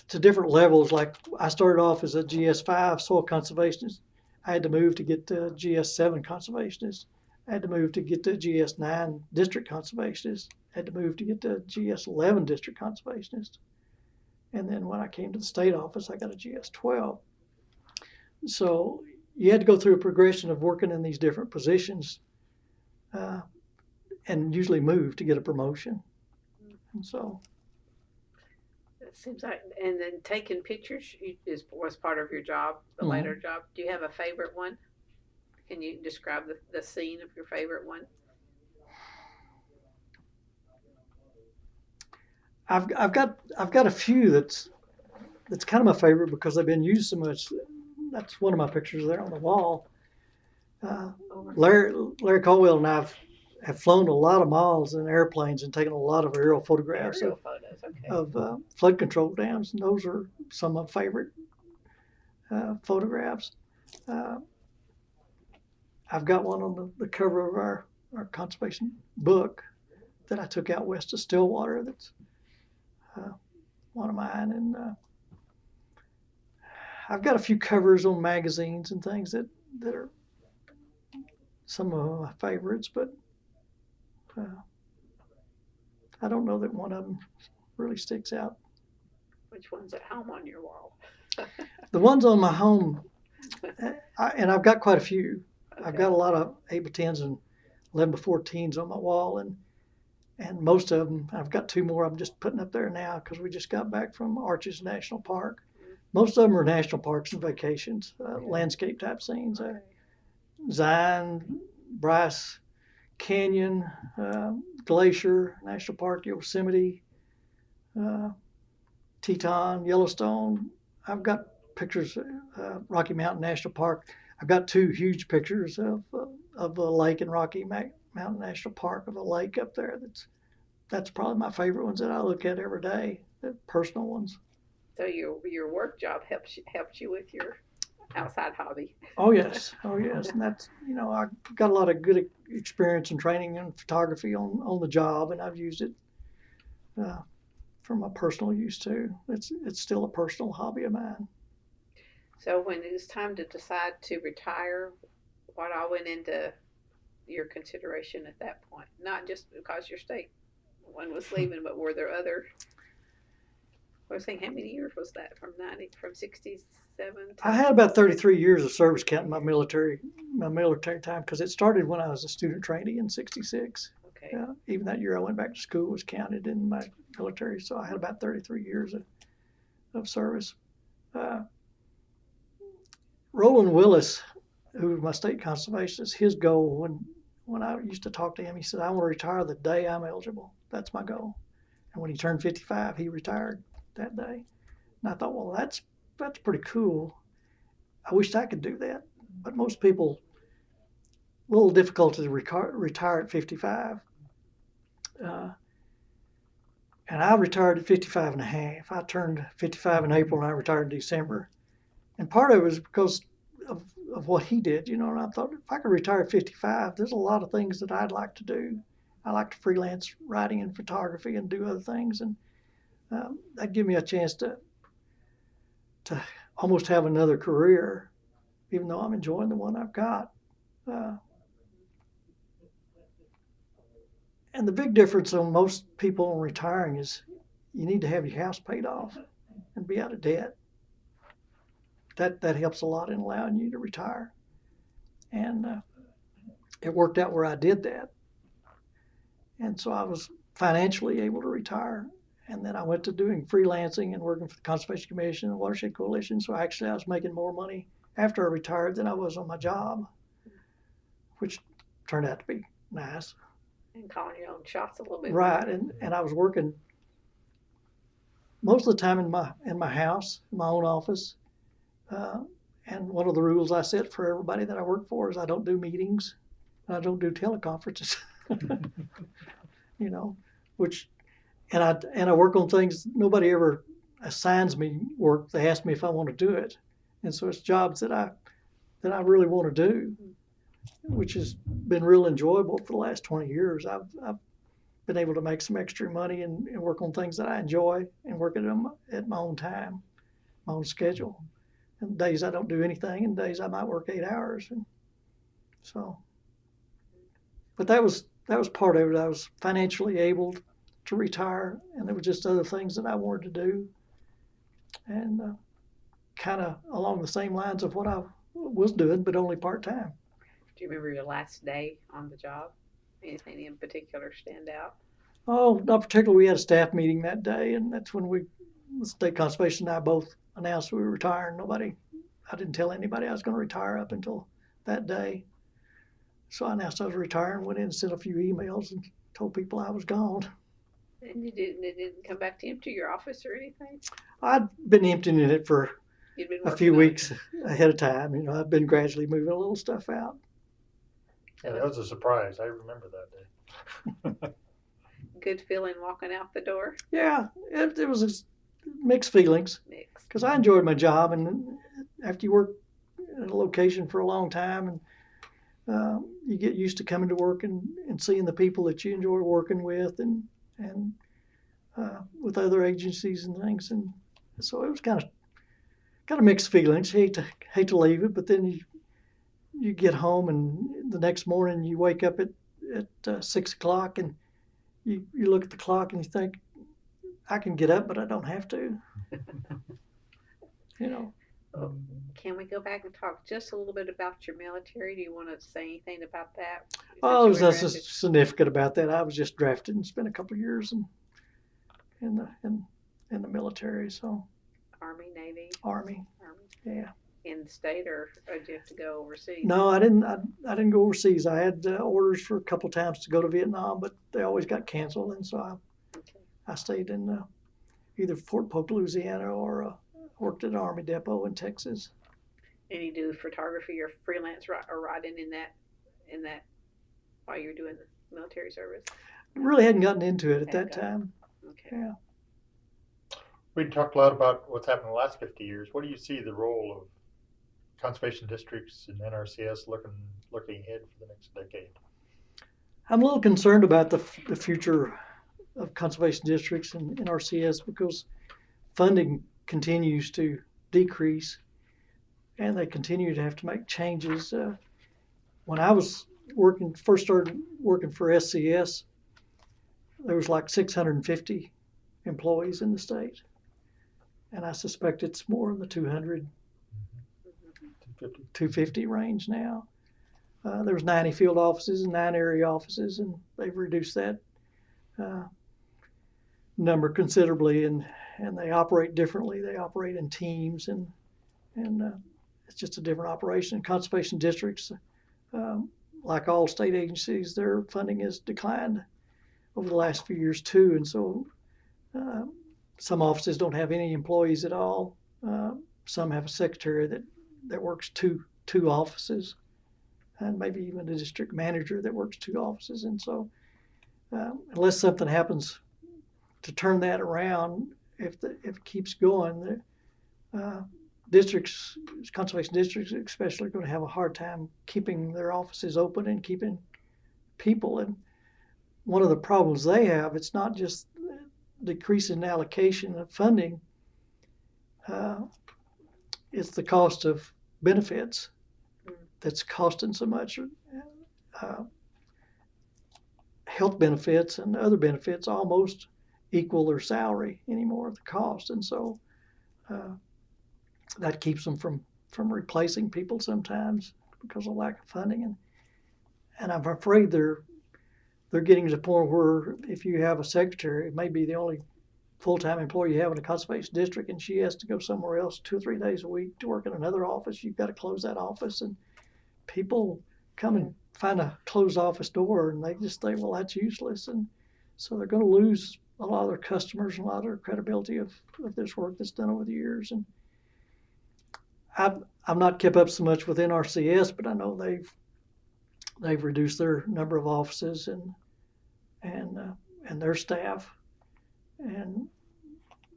to different levels. Like I started off as a GS5 soil conservationist. I had to move to get to GS7 conservationist. I had to move to get to GS9 district conservationist. I had to move to get to GS11 district conservationist. And then when I came to the state office, I got a GS12. So you had to go through a progression of working in these different positions and usually move to get a promotion. And so It seems like, and then taking pictures was part of your job, the later job. Do you have a favorite one? Can you describe the scene of your favorite one? I've got a few that's kind of my favorite because they've been used so much. That's one of my pictures there on the wall. Larry Caldwell and I have flown a lot of miles in airplanes and taken a lot of aerial photographs of flood control dams, and those are some of my favorite photographs. I've got one on the cover of our conservation book that I took out west of Stillwater. That's one of mine, and I've got a few covers on magazines and things that are some of my favorites, but I don't know that one of them really sticks out. Which one's at home on your wall? The ones on my home, and I've got quite a few. Okay. I've got a lot of 8x10s and 11x14s on my wall, and most of them, I've got two more I'm just putting up there now because we just got back from Arches National Park. Most of them are national parks and vacations, landscape type scenes. Zion, Bryce Canyon, Glacier National Park, Yosemite, Teton, Yellowstone. I've got pictures, Rocky Mountain National Park. I've got two huge pictures of a lake in Rocky Mountain National Park, of a lake up there. That's probably my favorite ones that I look at every day, the personal ones. So your work job helps you with your outside hobby. Oh yes, and that's, I got a lot of good experience and training in photography on the job, and I've used it for my personal use too. It's still a personal hobby of mine. So when it was time to decide to retire, what all went into your consideration at that point? Not just because your state one was leaving, but were there other? I was thinking, how many years was that from 67? I had about 33 years of service counting my military time, because it started when I was a student trainee in '66. Okay. Even that year I went back to school was counted in my military, so I had about 33 years of service. Roland Willis, who was my state conservationist, his goal when I used to talk to him, he said, "I want to retire the day I'm eligible. That's my goal." And when he turned 55, he retired that day. And I thought, well, that's pretty cool. I wished I could do that, but most people, a little difficult to retire at 55. And I retired at 55 and a half. I turned 55 in April and I retired in December. And part of it was because of what he did, and I thought, if I could retire at 55, there's a lot of things that I'd like to do. I like to freelance writing and photography and do other things, and that'd give me a chance to almost have another career, even though I'm enjoying the one I've got. And the big difference on most people in retiring is you need to have your house paid off and be out of debt. That helps a lot in allowing you to retire. And it worked out where I did that. And so I was financially able to retire. And then I went to doing freelancing and working for the Conservation Commission and Watershed Coalition. So actually I was making more money after I retired than I was on my job, which turned out to be nice. And calling your own shots a little bit. Right, and I was working most of the time in my house, in my own office. And one of the rules I set for everybody that I work for is I don't do meetings, and I don't do teleconferences. And I work on things. Nobody ever assigns me work. They ask me if I want to do it, and so it's jobs that I really want to do, which has been real enjoyable for the last 20 years. I've been able to make some extra money and work on things that I enjoy and work at them at my own time, my own schedule. and days I don't do anything, and days I might work 8 hours. And so, but that was part of it. I was financially able to retire, and there were just other things that I wanted to do, and kind of along the same lines of what I was doing, but only part-time. Do you remember your last day on the job? Anything in particular stand out? Oh, not particularly. We had a staff meeting that day, and that's when the State Conservation and I both announced we were retiring. I didn't tell anybody I was going to retire up until that day. So I announced I was retiring, went in and sent a few emails and told people I was gone. And it didn't come back to empty your office or anything? I'd been emptying it for You'd been a few working on it. weeks ahead of time. You know, I've been gradually moving a little stuff out. Yeah, that was a surprise. I remember that day. Good feeling walking out the door? Yeah, it was mixed feelings Mixed. because I enjoyed my job, and after you work at a location for a long time, and you get used to coming to work and seeing the people that you enjoy working with, and with other agencies and things, and so it was kind of mixed feelings. Hate to leave it, but then you get home, and the next morning you wake up at 6 o'clock, and you look at the clock and you think, I can get up, but I don't have to. You know. Can we go back and talk just a little bit about your military? Do you want to say anything about that? Oh, there's nothing significant about that. I was just drafted and spent a couple of years in the military. So Army, Navy, Army. Yeah. In the state, or did you have to go overseas? No, I didn't go overseas. I had orders for a couple of times to go to Vietnam, but they always got canceled, and so I stayed in either Fort Polk, Louisiana, or worked at an Army depot in Texas. And you do photography or freelance or writing in that while you're doing the military service? Really hadn't gotten into it at that time. Okay. Yeah. We talked a lot about what's happened in the last 50 years. What do you see the role of conservation districts and NRCS looking ahead for the next decade? I'm a little concerned about the future of conservation districts and NRCS because funding continues to decrease, and they continue to have to make changes. When I was first started working for SCS, there was like 650 employees in the state, and I suspect it's more in the 200, 250 range now. There was 90 field offices and 9 area offices, and they've reduced that number considerably, and they operate differently. They operate in teams, and it's just a different operation. Conservation districts, like all state agencies, their funding has declined over the last few years too, and so some offices don't have any employees at all. Some have a secretary that works two offices, and maybe even a district manager that works 2 offices. And so unless something happens to turn that around, if it keeps going, districts, conservation districts especially, are going to have a hard time keeping their offices open and keeping people. And one of the problems they have, it's not just decrease in allocation of funding, it's the cost of benefits that's costing so much. Health benefits and other benefits almost equal their salary anymore, the cost, and so that keeps them from replacing people sometimes because of lack of funding. And I'm afraid they're getting to the point where if you have a secretary, it may be the only full-time employee you have in a conservation district, and she has to go somewhere else 2 or 3 days a week to work in another office. You've got to close that office, and people come and find a closed office door, and they just think, well, that's useless. And so they're going to lose a lot of their customers and a lot of their credibility of this work that's done over the years. And I've not kept up so much with NRCS, but I know they've reduced their number of offices and their staff, and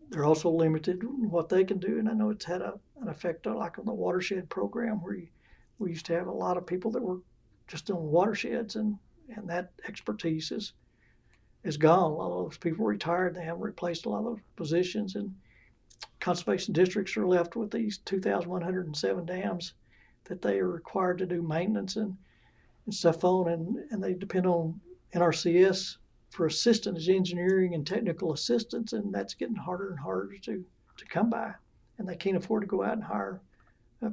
they're also limited in what they can do. And I know it's had an effect on, like on the watershed program, where we used to have a lot of people that were just on watersheds, and that expertise is gone. A lot of those people retired. They haven't replaced a lot of those positions, and conservation districts are left with these 2,107 dams that they are required to do maintenance and stuff on, and they depend on Nrcs for assistance, engineering and technical assistance, and that's getting harder and harder to come by, and they can't afford to go out and hire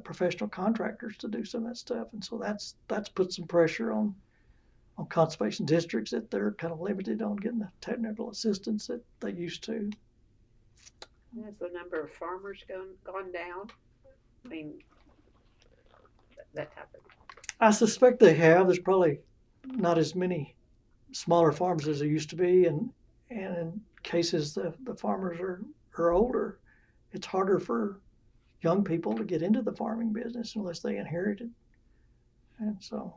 professional contractors to do some of that stuff, and so that's put some pressure on conservation districts that they're kind of limited on getting the technical assistance that they used to. Has the number of farmers gone down? I mean, that type of. I suspect they have. There's probably not as many smaller farms as there used to be, and in cases the farmers are older, it's harder for young people to get into the farming business unless they inherit it. And so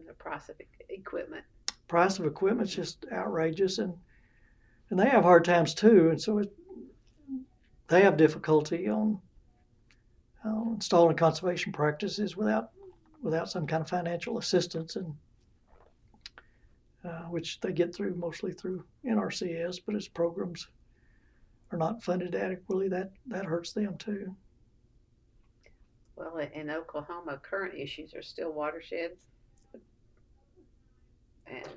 The price of equipment. Price of equipment's just outrageous, and they have hard times too, and so they have difficulty on installing conservation practices without some kind of financial assistance, and which they get through mostly through Nrcs, but as programs are not funded adequately, that hurts them too. Well, in Oklahoma, current issues are still watersheds and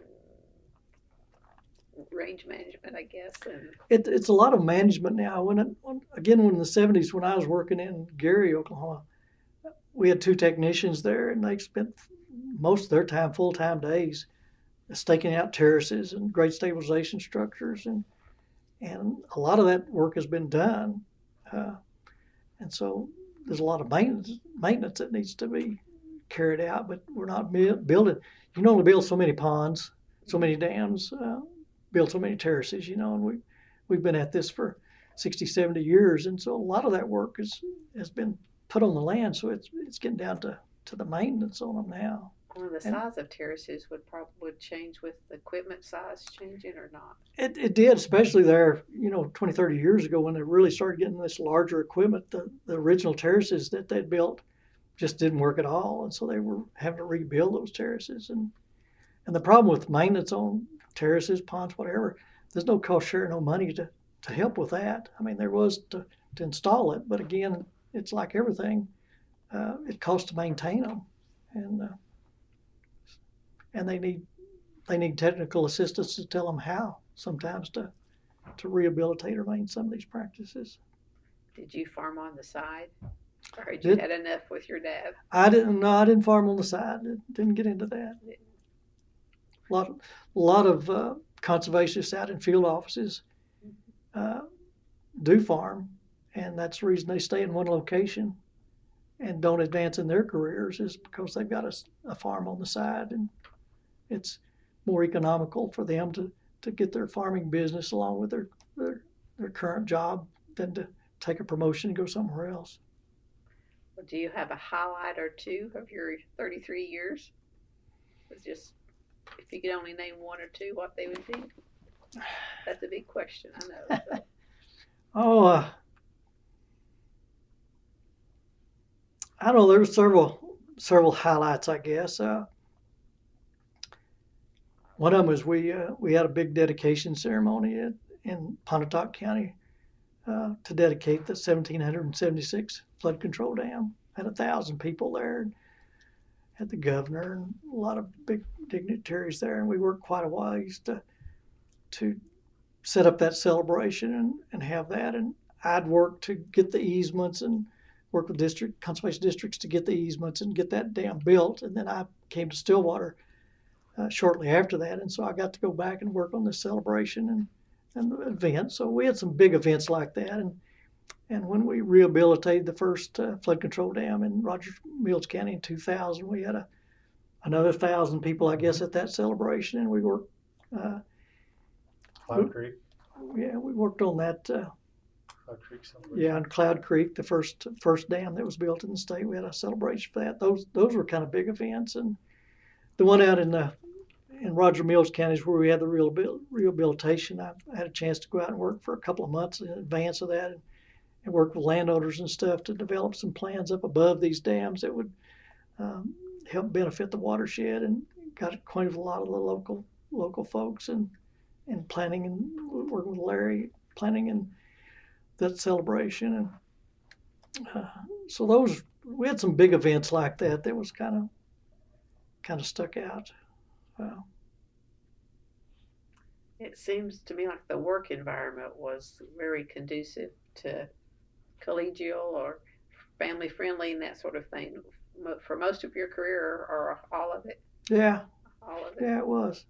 range management, I guess. And It's a lot of management now. When in the 70s, when I was working in Gary, Oklahoma, we had 2 technicians there, and they spent most of their time, full-time days, staking out terraces and grade stabilization structures, and a lot of that work has been done, and so there's a lot of maintenance that needs to be carried out, but we're not building. You can only build so many ponds, so many dams, build so many terraces, and we've been at this for 60, 70 years, and so a lot of that work has been put on the land, so it's getting down to the maintenance on them now. well, the size of terraces would change with the equipment size changing or not. It did, especially there, 20, 30 years ago when they really started getting this larger equipment. The original terraces that they'd built just didn't work at all, and so they were having to rebuild those terraces. And the problem with maintenance on terraces, ponds, whatever, there's no cost share, no money to help with that. I mean, there was to install it, but again, it's like everything, it costs to maintain them, and they need technical assistance to tell them how sometimes to rehabilitate or maintain some of these practices. Did you farm on the side, or had you had enough with your dad? I didn't farm on the side. Didn't get into that. A lot of conservationists out in field offices do farm, and that's the reason they stay in one location and don't advance in their careers, is because they've got a farm on the side, and it's more economical for them to get their farming business along with their current job than to take a promotion and go somewhere else. Well, do you have a highlight or two of your 33 years? It's just, if you could only name one or two, what they would be. That's a big question, I know. So. I don't know. There's several highlights, I guess. One of them was we had a big dedication ceremony in Pontotoc County to dedicate the 1776 flood control dam. Had 1,000 people there. Had the governor and a lot of big dignitaries there, and we worked quite a while. I used to set up that celebration and have that, and I'd work to get the easements and work with conservation districts to get the easements and get that dam built, and then I came to Stillwater shortly after that, and so I got to go back and work on this celebration and the event. So we had some big events like that, and when we rehabilitated the first flood control dam in Rogers Mills County in 2000, we had another 1,000 people, I guess, at that celebration, and we worked. Cloud Creek. Yeah, we worked on that. Cloud Creek celebration. Yeah, in Cloud Creek, the first dam that was built in the state, we had a celebration for that. Those were kind of big events, and the one out in Roger Mills County is where we had the rehabilitation. I had a chance to go out and work for a couple of months in advance of that, and work with landowners and stuff to develop some plans up above these dams that would help benefit the watershed, and got acquainted with a lot of the local folks and planning, and working with Larry, planning and that celebration. And so we had some big events like that was kind of stuck out. It seems to me like the work environment was very conducive to collegial or family friendly and that sort of thing for most of your career, or all of it. Yeah, all of it. Yeah, it was.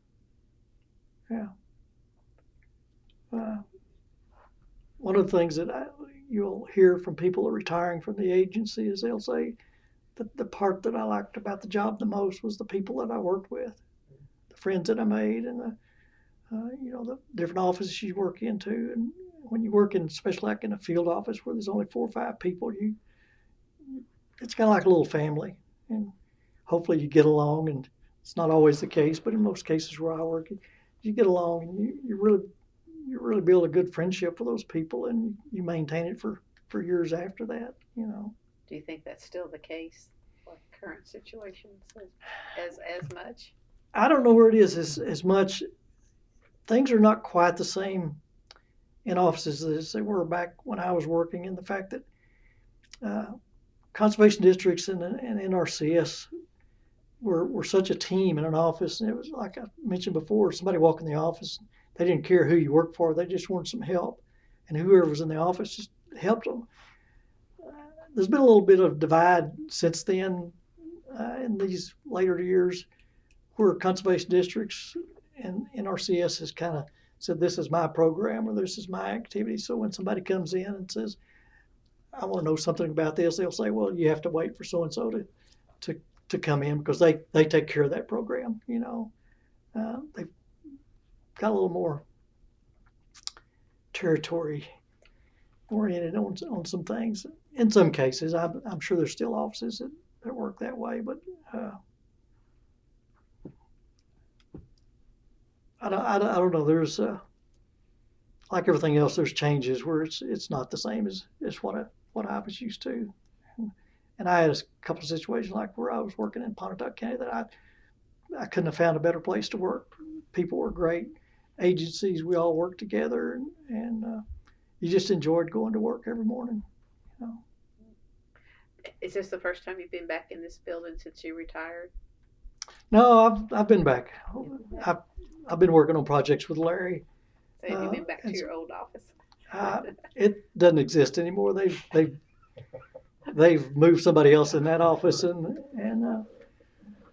Yeah. One of the things that you'll hear from people that are retiring from the agency is they'll say that the part that I liked about the job the most was the people that I worked with, the friends that I made, and the different offices you work into. And when you work in, especially like in a field office where there's only 4 or 5 people, it's kind of like a little family, and hopefully you get along. And it's not always the case, but in most cases where I work, you get along, and you really build a good friendship with those people, and you maintain it for years after that. Do you think that's still the case for current situations as much? I don't know where it is as much. Things are not quite the same in offices as they were back when I was working, in the fact that conservation districts and Nrcs were such a team in an office. And it was like I mentioned before, somebody walked in the office, they didn't care who you worked for, they just wanted some help, and whoever was in the office just helped them. There's been a little bit of divide since then in these later years, where conservation districts and NRCS has kind of said, this is my program or this is my activity. So when somebody comes in and says, I want to know something about this, they'll say, well, you have to wait for so-and-so to come in, because they take care of that program. They've got a little more territory oriented on some things. In some cases, I'm sure there's still offices that work that way, but I don't know. There's like everything else, there's changes where it's not the same as what I was used to. And I had a couple of situations like where I was working in Pontotoc County that I couldn't have found a better place to work. People were great. Agencies, we all worked together, and you just enjoyed going to work every morning. Is this the first time you've been back in this building since you retired? No, I've been back. I've been working on projects with Larry. So have you been back to your old office? It doesn't exist anymore. They've moved somebody else in that office, and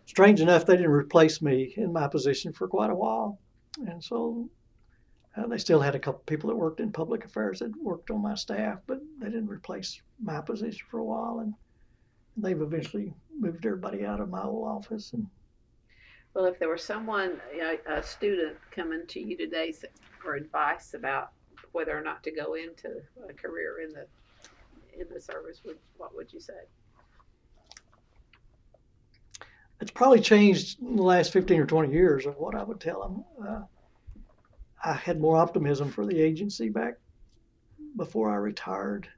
strange enough, they didn't replace me in my position for quite a while, and so they still had a couple people that worked in public affairs that worked on my staff, but they didn't replace my position for a while, and they've eventually moved everybody out of my old office. And well, if there was someone, a student coming to you today for advice about whether or not to go into a career in the service, what would you say? It's probably changed in the last 15 or 20 years of what I would tell them. I had more optimism for the agency back before I retired,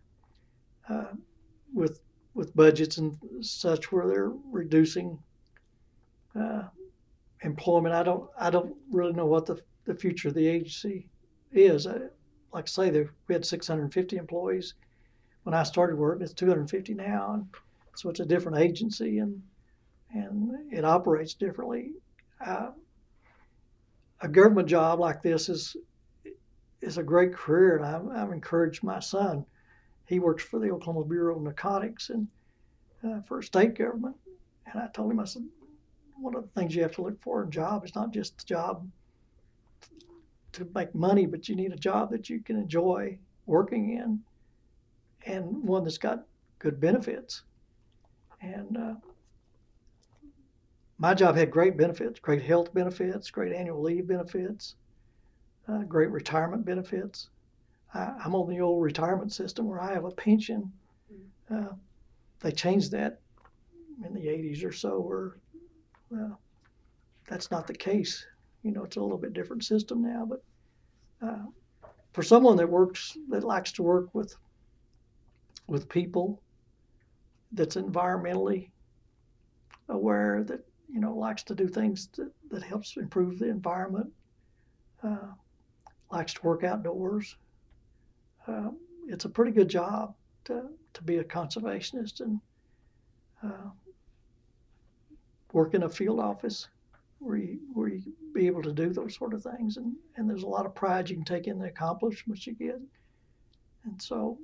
with budgets and such where they're reducing employment. I don't really know what the future of the agency is. Like I say, we had 650 employees when I started working. It's 250 now, and so it's a different agency, and it operates differently. A government job like this is a great career, and I've encouraged my son. He works for the Oklahoma Bureau of Narcotics and for state government, and I told him, I said, one of the things you have to look for in a job is not just the job to make money, but you need a job that you can enjoy working in, and one that's got good benefits. And my job had great benefits, great health benefits, great annual leave benefits, great retirement benefits. I'm on the old retirement system where I have a pension. They changed that in the 80s or so, where that's not the case. It's a little bit different system now. But for someone that likes to work with people, that's environmentally aware, that likes to do things that helps improve the environment, likes to work outdoors, it's a pretty good job to be a conservationist and work in a field office where you be able to do those sort of things, and there's a lot of pride you can take in the accomplishments you get. And so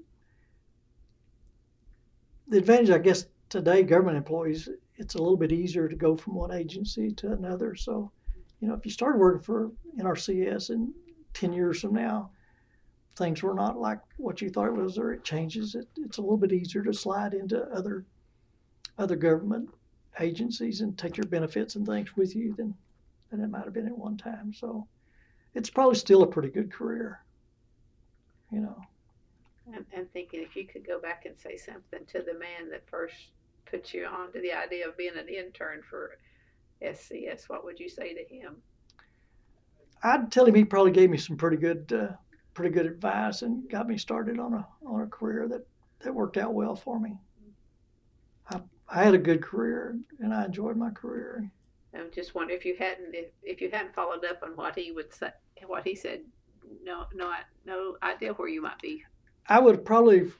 the advantage, I guess, today, government employees, it's a little bit easier to go from one agency to another. So, if you started working for Nrcs in 10 years from now, things were not like what you thought it was, or it changes. It's a little bit easier to slide into other government agencies and take your benefits and things with you than it might have been at one time. So it's probably still a pretty good career, I'm thinking if you could go back and say something to the man that first put you on to the idea of being an intern for SCS, what would you say to him? I'd tell him he probably gave me some pretty good advice and got me started on a career that worked out well for me. I had a good career and I enjoyed my career. I just wonder if you hadn't followed up on what he would say, what he said. No idea where you might be. I would probably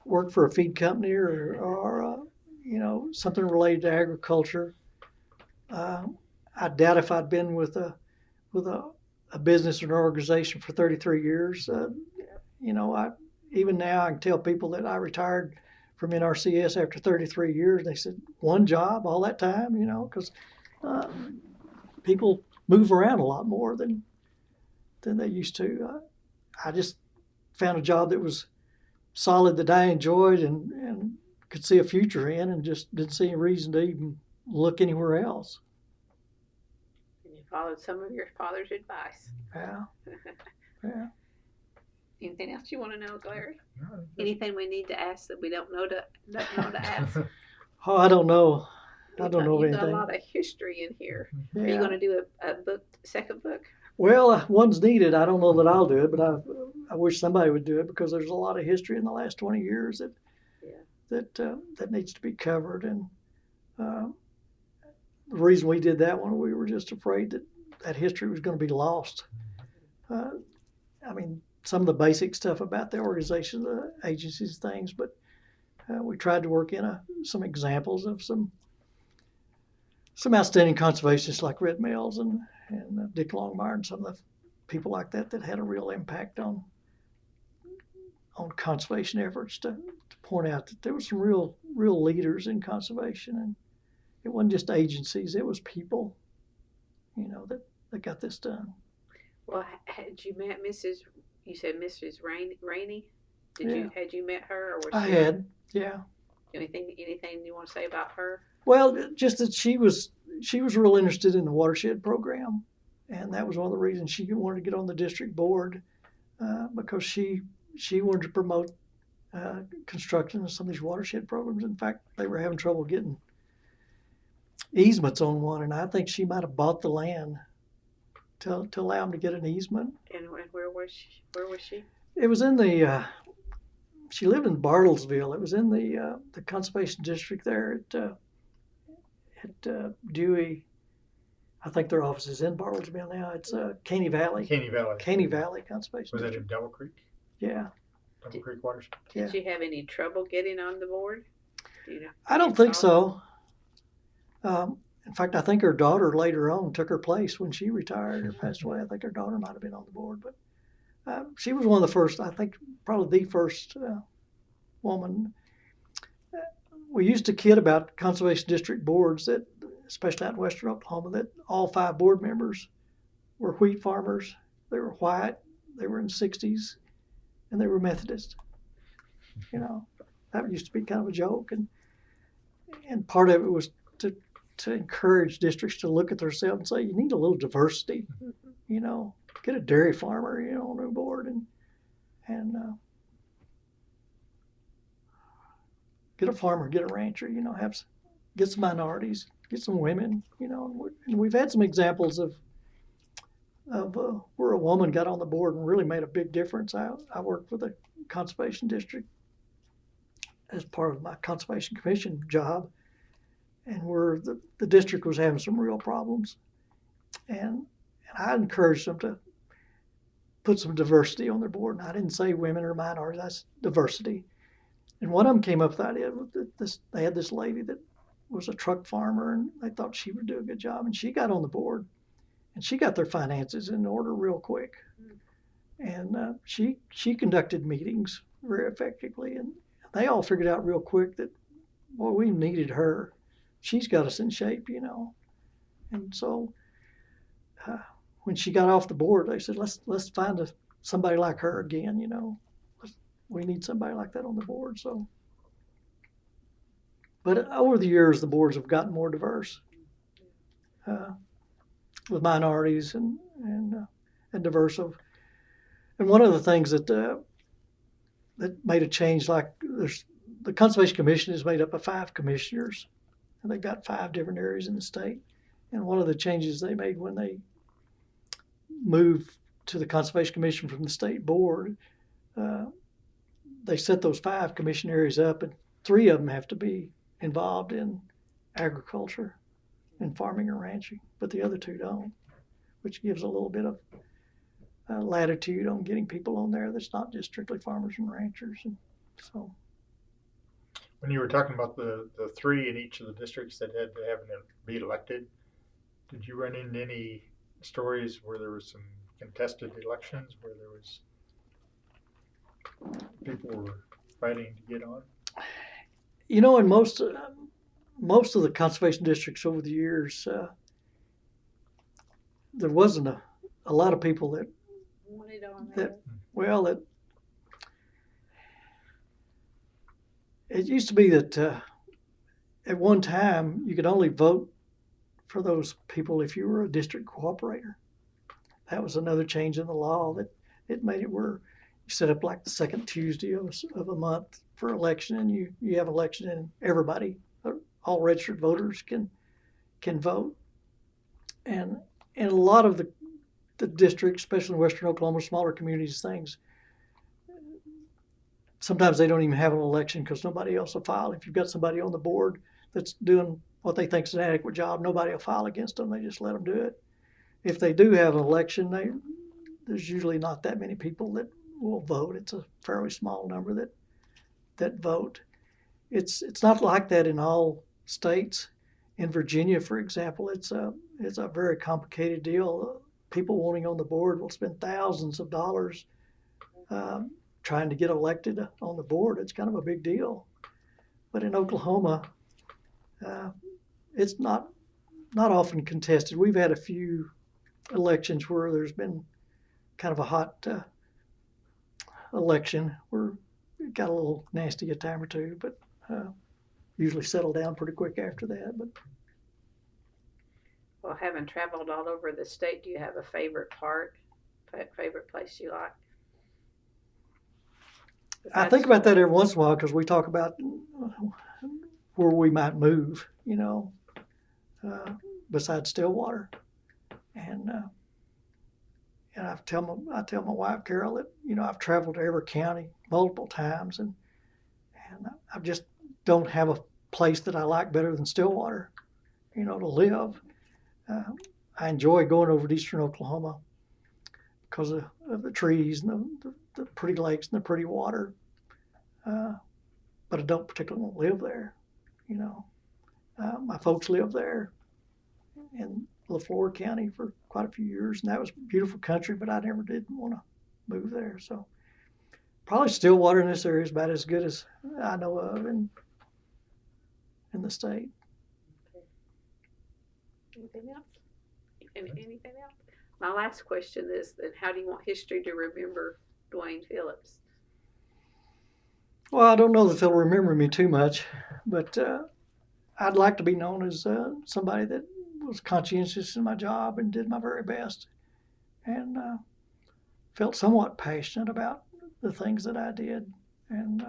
work for a feed company or something related to agriculture. I doubt if I'd been with a business or an organization for 33 years. Even now I can tell people that I retired from NRCS after 33 years. They said, one job all that time, because people move around a lot more than they used to. I just found a job that was solid, that I enjoyed and could see a future in, and just didn't see any reason to even look anywhere else. And you followed some of your father's advice. Yeah. Yeah. Anything else you want to know, Larry? No, Anything we need to ask that we don't know to ask? Oh, I don't know. I don't know You've got a anything. lot of history in here. Yeah. Are you going to do a second book? Well, one's needed. I don't know that I'll do it, but I wish somebody would do it, because there's a lot of history in the last 20 years that needs to be covered. And the reason we did that one, we were just afraid that history was going to be lost. Some of the basic stuff about the organization, the agencies, things, but we tried to work in some examples of some outstanding conservationists like Red Mills and Dick Longmire and some of the people like that had a real impact on conservation efforts, to point out that there were some real leaders in conservation, and it wasn't just agencies, it was people, that got this done. Well, had you met you said Mrs. Rainey? Yeah. Had you met her, or was I she? had, yeah. Anything you want to say about her? Well, just that she was real interested in the watershed program, and that was one of the reasons she wanted to get on the district board, because she wanted to promote construction of some of these watershed programs. In fact, they were having trouble getting easements on one, and I think she might have bought the land to allow them to get an easement. And where was she? It was in she lived in Bartlesville. It was in the conservation district there at Dewey. I think their office is in Bartlesville now. It's Caney Valley. Caney Valley Conservation Was that District. in Double Creek? Yeah. Double Creek Watershed? Yeah. Did she have any trouble getting on the board? Do you know? I don't think so. In fact, I think her daughter later on took her place when she retired or passed away. I think her daughter might have been on the board, but she was one of the first, I think probably the first woman. We used to kid about conservation district boards, that, especially out in western Oklahoma, that all 5 board members were wheat farmers. They were white, they were in the 60s, and they were Methodist. That used to be kind of a joke, and part of it was to encourage districts to look at themselves and say, you need a little diversity. Get a dairy farmer, on their board, and get a farmer, get a rancher, get some minorities, get some women, and we've had some examples of where a woman got on the board and really made a big difference. I worked with a conservation district as part of my conservation commission job, and where the district was having some real problems, and I encouraged them put some diversity on their board. And I didn't say women or minorities, that's diversity. And one of them came up with the idea that they had this lady that was a truck farmer, and they thought she would do a good job. And she got on the board, and she got their finances in order real quick. And she conducted meetings very effectively, and they all figured out real quick that, boy, we needed her. She's got us in shape, you know. And so when she got off the board, they said, let's find somebody like her again, you know. We need somebody like that on the board. So, but over the years, the boards have gotten more diverse with minorities and diverse of. And one of the things that made a change, like the Conservation Commission is made up of 5 commissioners, and they've got 5 different areas in the state. And one of the changes they made when they moved to the Conservation Commission from the state board, they set those 5 commission areas up, and 3 of them have to be involved in agriculture and farming and ranching, but the other 2 don't, which gives a little bit of latitude on getting people on there that's not just strictly farmers and ranchers. And so, when you were talking about the 3 in each of the districts that had to have them be elected, did you run into any stories where there was some contested elections, where there was people were fighting to get on? you know, in most of the conservation districts over the years, there wasn't a lot of people that it used to be that at one time you could only vote for those people if you were a district cooperator. That was another change in the law that it made it where you set up like the second Tuesday of a month for election, and you have election, and everybody, all registered voters can vote. And in a lot of the districts, especially in western Oklahoma, smaller communities, things, sometimes they don't even have an election because nobody else will file. If you've got somebody on the board that's doing what they think is an adequate job, nobody will file against them. They just let them do it. If they do have an election, there's usually not that many people that will vote. It's a fairly small number that vote. It's not like that in all states. In Virginia, for example, it's a very complicated deal. People wanting on the board will spend thousands of dollars trying to get elected on the board. It's kind of a big deal. But in Oklahoma, it's not often contested. We've had a few elections where there's been kind of a hot election where it got a little nasty a time or two, but usually settled down pretty quick after that. But well, having traveled all over the state, do you have a favorite place you like? I think about that every once in a while because we talk about where we might move, you know, besides Stillwater. And I tell my wife Carol that, you know, I've traveled to every county multiple times, and I just don't have a place that I like better than Stillwater, you know, to live. I enjoy going over to eastern Oklahoma because of the trees and the pretty lakes and the pretty water. But I don't particularly want to live there, you know. My folks live there in LaFleur County for quite a few years, and that was beautiful country, but I never did want to move there. So probably Stillwater in this area is about as good as I know of in the state. Anything else? Anything else? My last question is then, how do you want history to remember Dwain Phillips? Well, I don't know that they'll remember me too much, but I'd like to be known as somebody that was conscientious in my job and did my very best, and felt somewhat passionate about the things that I did, and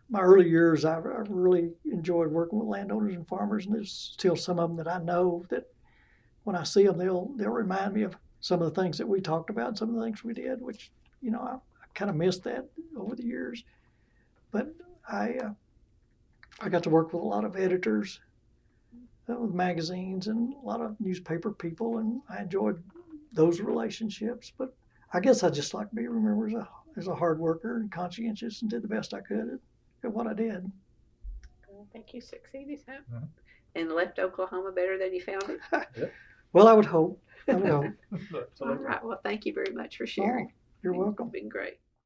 my early years, I really enjoyed working with landowners and farmers, and there's still some of them that I know that when I see them, they'll remind me of some of the things that we talked about, some of the things we did, which, you know, I kind of missed that over the years. But I got to work with a lot of editors with magazines and a lot of newspaper people, and I enjoyed those relationships. But I guess I just like to be remembered as a hard worker and conscientious, and did the best I could at what I did. I think you succeeded, huh? Mhm. And left Oklahoma better than you found it. Well, I would hope. I would hope. All right. Well, thank you very much for sharing. You're welcome. It's been great.